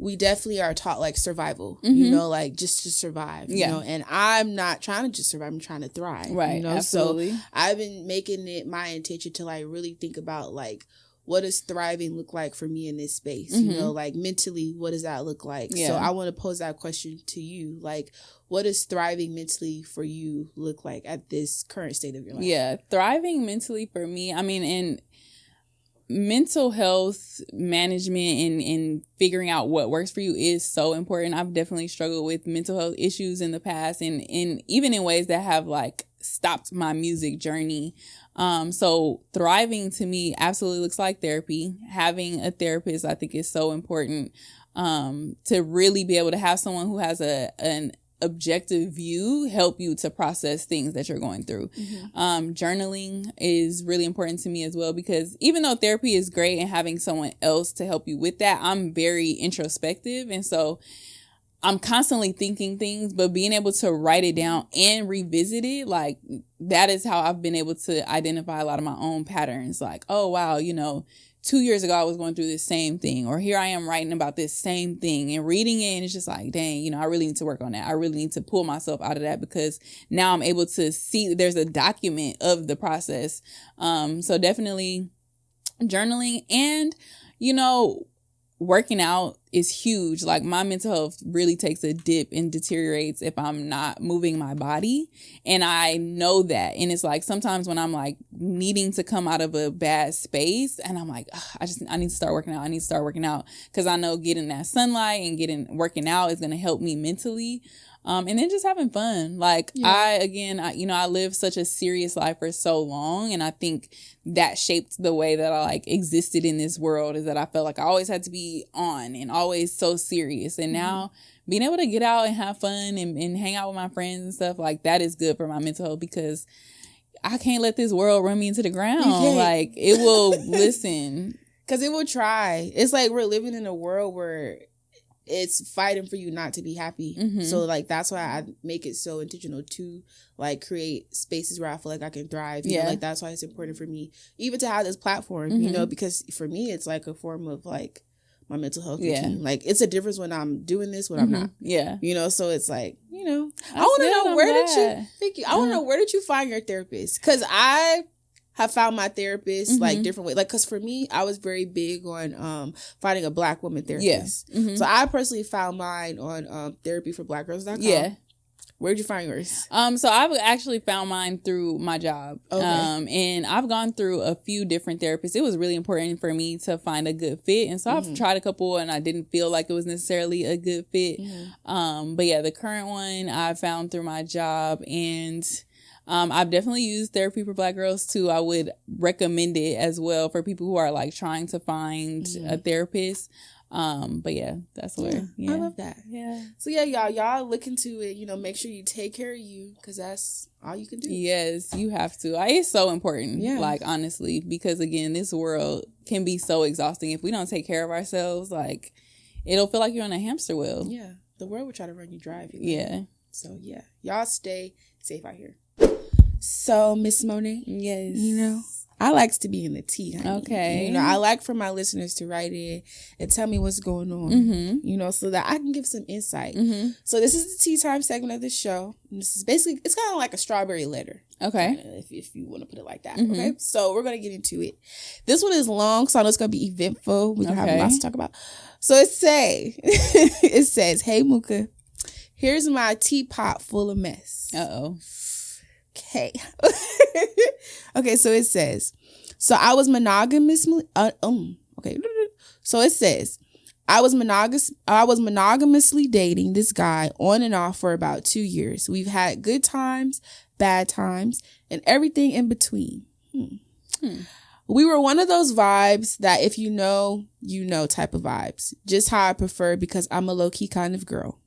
we definitely are taught like survival, you know, like just to survive, you know, and I'm not trying to just survive. I'm trying to thrive, right? You know, absolutely. So I've been making it my intention to like really think about like, what does thriving look like for me in this space? You know, like mentally, what does that look like? So I want to pose that question to you. Like, what does thriving mentally for you look like at this current state of your life? Yeah, thriving mentally for me, I mean, in mental health management and figuring out what works for you is so important. I've definitely struggled with mental health issues in the past, and even in ways that have like stopped my music journey. So thriving to me absolutely looks like therapy. Having a therapist, I think, is so important, to really be able to have someone who has a objective view help you to process things that you're going through. Journaling is really important to me as well, because even though therapy is great and having someone else to help you with that, I'm very introspective. And so I'm constantly thinking things, but being able to write it down and revisit it, like that is how I've been able to identify a lot of my own patterns. Like, oh, wow, 2 years ago, I was going through this same thing, or here I am writing about this same thing and reading it. And it's just like, dang, I really need to work on that. I really need to pull myself out of that, because now I'm able to see there's a document of the process. So definitely journaling, and, working out is huge. Like, my mental health really takes a dip and deteriorates if I'm not moving my body. And I know that. And it's like, sometimes when I'm like needing to come out of a bad space, and I'm like, I need to start working out. I need to start working out, because I know getting that sunlight and working out is going to help me mentally. And then just having fun. Like, I lived such a serious life for so long. And I think that shaped the way that I like existed in this world, is that I felt like I always had to be on and always so serious. And now being able to get out and have fun and hang out with my friends and stuff, like, that is good for my mental health, because I can't let this world run me into the ground. Like, it will listen. Because it will try. It's like we're living in a world where it's fighting for you not to be happy. So like, that's why I make it so intentional to like create spaces where I feel like I can thrive. You know, like, that's why it's important for me even to have this platform, because for me it's like a form of like my mental health routine. Like, it's a difference when I'm doing this, when I'm not. So it's like, I want to know, I want to know, where did you find your therapist? Because I have found my therapist like different ways. Like, because for me, I was very big on finding a Black woman therapist. So I personally found mine on therapyforblackgirls.com. Where'd you find yours? So I've actually found mine through my job. And I've gone through a few different therapists. It was really important for me to find a good fit. And so I've tried a couple, and I didn't feel like it was necessarily a good fit. But yeah, the current one I found through my job, and I've definitely used Therapy for Black Girls too. I would recommend it as well for people who are like trying to find a therapist. But yeah, that's where. I love that. So y'all look into it. Make sure you take care of you, because that's all you can do. Yes, you have to. It's so important. Like, honestly, because again, this world can be so exhausting if we don't take care of ourselves. Like, it'll feel like you're on a hamster wheel. Yeah, the world will try to run you dry. So y'all stay safe out here. So, Miss Monét, I likes to be in the tea, honey. Okay. I like for my listeners to write in and tell me what's going on, so that I can give some insight. So this is the tea time segment of the show. And this is basically, it's kind of like a strawberry letter. Okay. If you want to put it like that. Okay. So we're going to get into it. This one is long, so I know it's going to be eventful. We're going to have lots to talk about. So it says, hey, Mooka, here's my teapot full of mess. Uh-oh. Okay. Okay, so it says, so I was monogamously So it says, I was monogamously dating this guy on and off for about 2 years. We've had good times, bad times, and everything in between. We were one of those vibes that if you know type of vibes. Just how I prefer, because I'm a low-key kind of girl.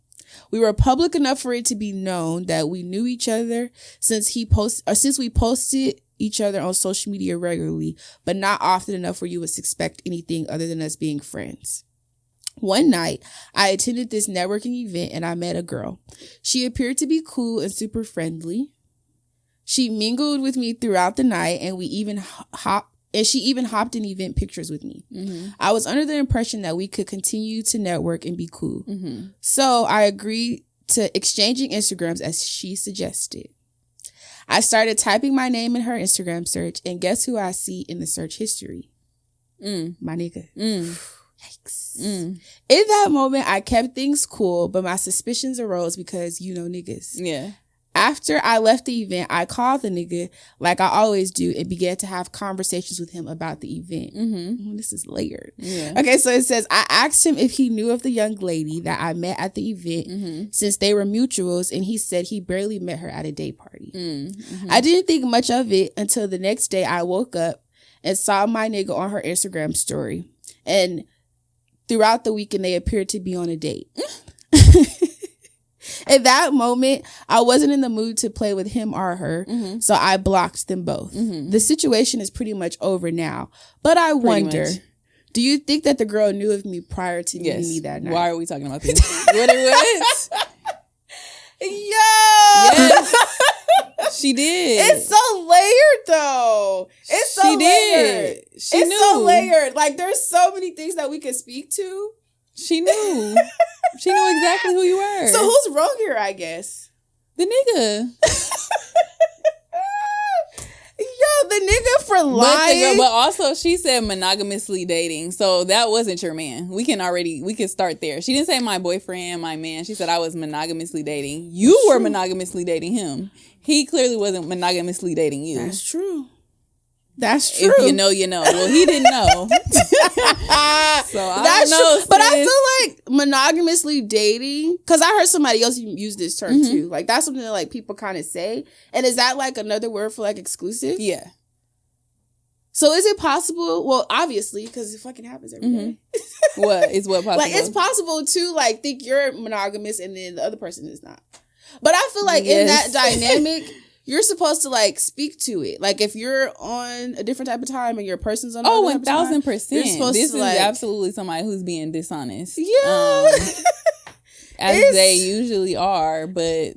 We were public enough for it to be known that we knew each other since we posted each other on social media regularly, but not often enough where you would expect anything other than us being friends. One night, I attended this networking event and I met a girl. She appeared to be cool and super friendly. She mingled with me throughout the night, and she even hopped in event pictures with me. I was under the impression that we could continue to network and be cool. So I agreed to exchanging Instagrams as she suggested. I started typing my name in her Instagram search, and guess who I see in the search history? My nigga. Yikes. In that moment, I kept things cool, but my suspicions arose because, niggas. Yeah. After I left the event, I called the nigga like I always do and began to have conversations with him about the event. This is layered. Yeah. Okay, so it says, I asked him if he knew of the young lady that I met at the event since they were mutuals, and he said he barely met her at a day party. I didn't think much of it until the next day I woke up and saw my nigga on her Instagram story. And throughout the weekend, they appeared to be on a date. In that moment, I wasn't in the mood to play with him or her, so I blocked them both. The situation is pretty much over now, but I wonder, do you think that the girl knew of me prior to meeting me that night? Why are we talking about this? What it was? Yo! Yes. She did. It's so layered, though. It's so layered. She knew. So layered. Like, there's so many things that we could speak to. She knew. She knew exactly who you were. So who's wrong here, I guess? The nigga. Yo, the nigga for lying. But also, she said monogamously dating. So that wasn't your man. We can start there. She didn't say my boyfriend, my man. She said I was monogamously dating. You were monogamously dating him. He clearly wasn't monogamously dating you. That's true. That's true. If you know, you know. Well, he didn't know. So I don't know. True. But I feel like monogamously dating, because I heard somebody else use this term too. Like, that's something that like people kind of say. And is that like another word for like exclusive? Yeah. So is it possible? Well, obviously, because it fucking happens every day. What is what possible? Like, it's possible to like think you're monogamous and then the other person is not. But I feel like in that dynamic, you're supposed to like speak to it. Like, if you're on a different type of time and your person's on 1,000%. This is like, absolutely somebody who's being dishonest. Yeah. As they usually are, but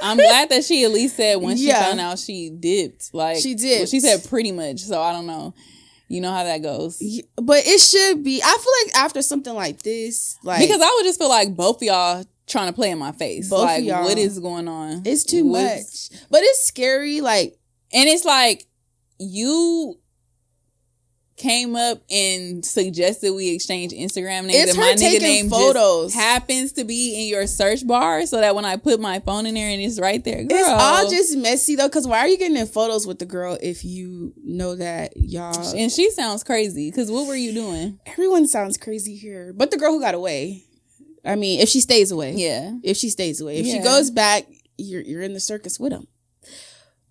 I'm glad that she at least said when she found out she dipped. Like, she did. Well, she said pretty much, so I don't know. You know how that goes. Yeah, but it should be. I feel like after something like this, like, because I would just feel like both of y'all trying to play in my face. Both like, of y'all. what is going on? It's too much. But it's scary, like, and it's like you came up and suggested we exchange Instagram names. It's and her my nigga taking name photos. Just happens to be in your search bar, so that when I put my phone in there and it's right there, girl. It's all just messy though, because why are you getting in photos with the girl if you know that y'all... And she sounds crazy, because what were you doing? Everyone sounds crazy here. But the girl who got away. I mean, if she stays away. Yeah. If she stays away. If she goes back, you're in the circus with him.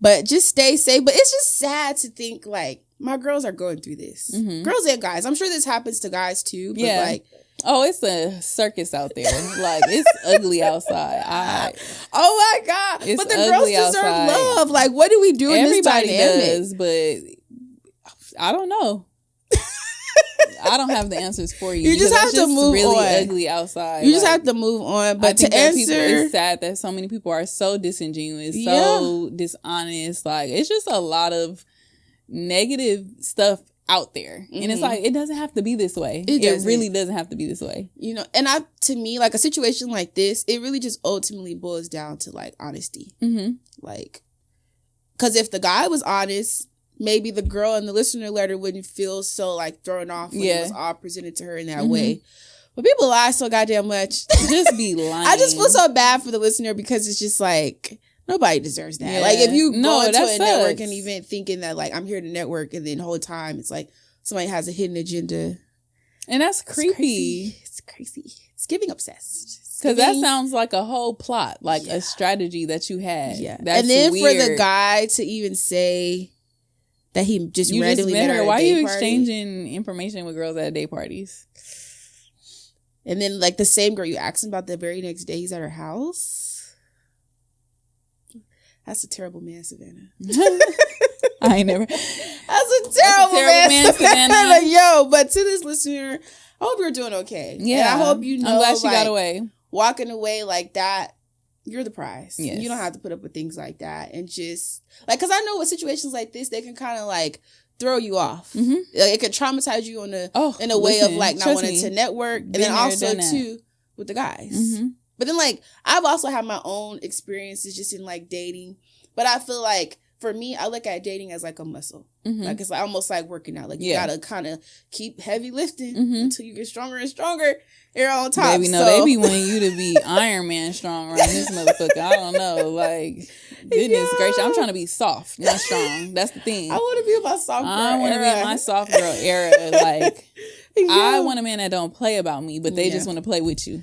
But just stay safe. But it's just sad to think, like, my girls are going through this. Girls and guys. I'm sure this happens to guys too. But like, oh, it's a circus out there. Like, it's ugly outside. Oh my God. It's but the girls deserve love. Like, what do we do in this dynamic? Everybody does, but I don't know. I don't have the answers for you. You just have to move really on. Ugly outside. You just have to move on. But to answer, it's sad that so many people are so disingenuous, so dishonest. Like, it's just a lot of negative stuff out there, and it's like, it doesn't have to be this way. It really doesn't have to be this way. You know, and to me, like, a situation like this, it really just ultimately boils down to like honesty. Like, because if the guy was honest, maybe the girl in the listener letter wouldn't feel so like thrown off when it was all presented to her in that way. But people lie so goddamn much. Just be lying. I just feel so bad for the listener, because it's just like, nobody deserves that. Like, if you go into a networking event thinking that like, I'm here to network, and then the whole time it's like somebody has a hidden agenda. And that's creepy. It's crazy. It's giving obsessed. Because that sounds like a whole plot, like a strategy that you had. Yeah. That's and then weird. for the guy to even say that he just randomly met her. Why are you exchanging information with girls at day parties? And then like the same girl you asked him about the very next day, he's at her house. That's a terrible man, Savannah. I ain't never. That's a terrible man, Savannah. Like, yo, but to this listener, I hope you're doing okay. Yeah, and I hope you know. I'm glad she got away. Walking away like that, you're the prize. Yes. You don't have to put up with things like that, and just like, because I know with situations like this, they can kind of like throw you off. Like, it could traumatize you in a way of like not wanting to network, and then also too with the guys. But then like, I've also had my own experiences just in like dating, but I feel like for me, I look at dating as like a muscle. Like, it's like almost like working out. Like, you gotta kind of keep heavy lifting until you get stronger and stronger. You're on top. Baby, no, they be wanting you to be Iron Man strong around this motherfucker. I don't know. Like, goodness gracious. I'm trying to be soft, not strong. That's the thing. I want to be in my soft girl era. I want to be in my soft girl era. Like, I want a man that don't play about me, but they just want to play with you.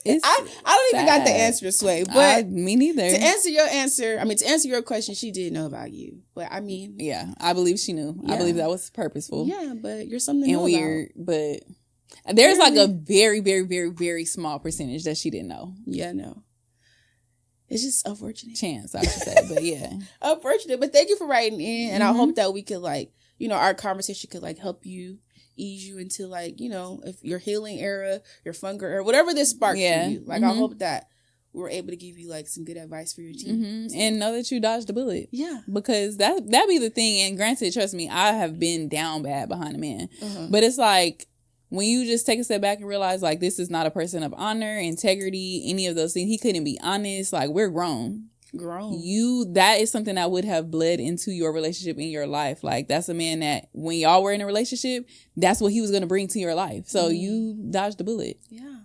I don't even got the answer, Sway. But me neither. To answer your question, she did know about you. But I mean, yeah, I believe she knew. I believe that was purposeful. Yeah, but you're something and weird. But There's like a very, very, very, very small percentage that she didn't know. Yeah, no. It's just unfortunate. Chance, I should say, but yeah. Unfortunate, but thank you for writing in, and I hope that we could, like, you know, our conversation could, like, help you, ease you into, like, you know, if your healing era, your fun girl era, whatever this sparks for you. Like, I hope that we're able to give you, like, some good advice for your team. So. And know that you dodged the bullet. Yeah. Because that be the thing, and granted, trust me, I have been down bad behind a man. But it's like, when you just take a step back and realize, like, this is not a person of honor, integrity, any of those things. He couldn't be honest. Like, we're grown. That is something that would have bled into your relationship in your life. Like, that's a man that when y'all were in a relationship, that's what he was going to bring to your life. So you dodged the bullet. Yeah.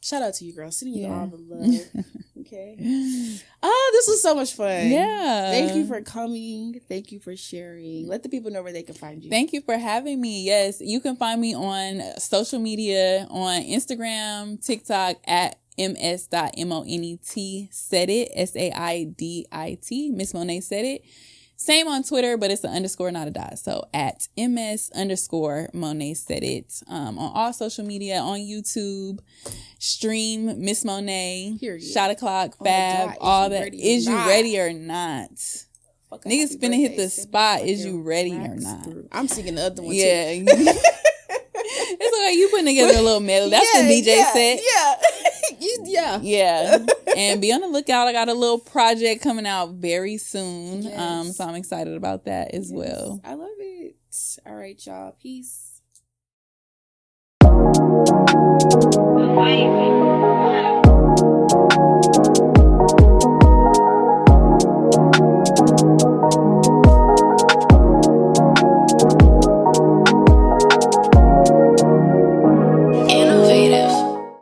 Shout out to you, girl. Sending you all the love. Okay. Oh, this was so much fun. Yeah. Thank you for coming. Thank you for sharing. Let the people know where they can find you. Thank you for having me. Yes, you can find me on social media, on Instagram, TikTok at ms.monet said it, SAIDIT, Miss Monet said it. Same on Twitter, but it's an underscore, not a dot. So at ms_Monet said it. On all social media, on YouTube, stream Miss Monet, Shot O'Clock, Fab, all that. Is you ready or not? Niggas finna hit the spot. Is you ready or not? I'm singing the other one too. Yeah. It's okay. You putting together a little medley. That's the DJ set. Yeah. And be on the lookout. I got a little project coming out very soon. So I'm excited about that as well. I love it. All right, y'all. Peace.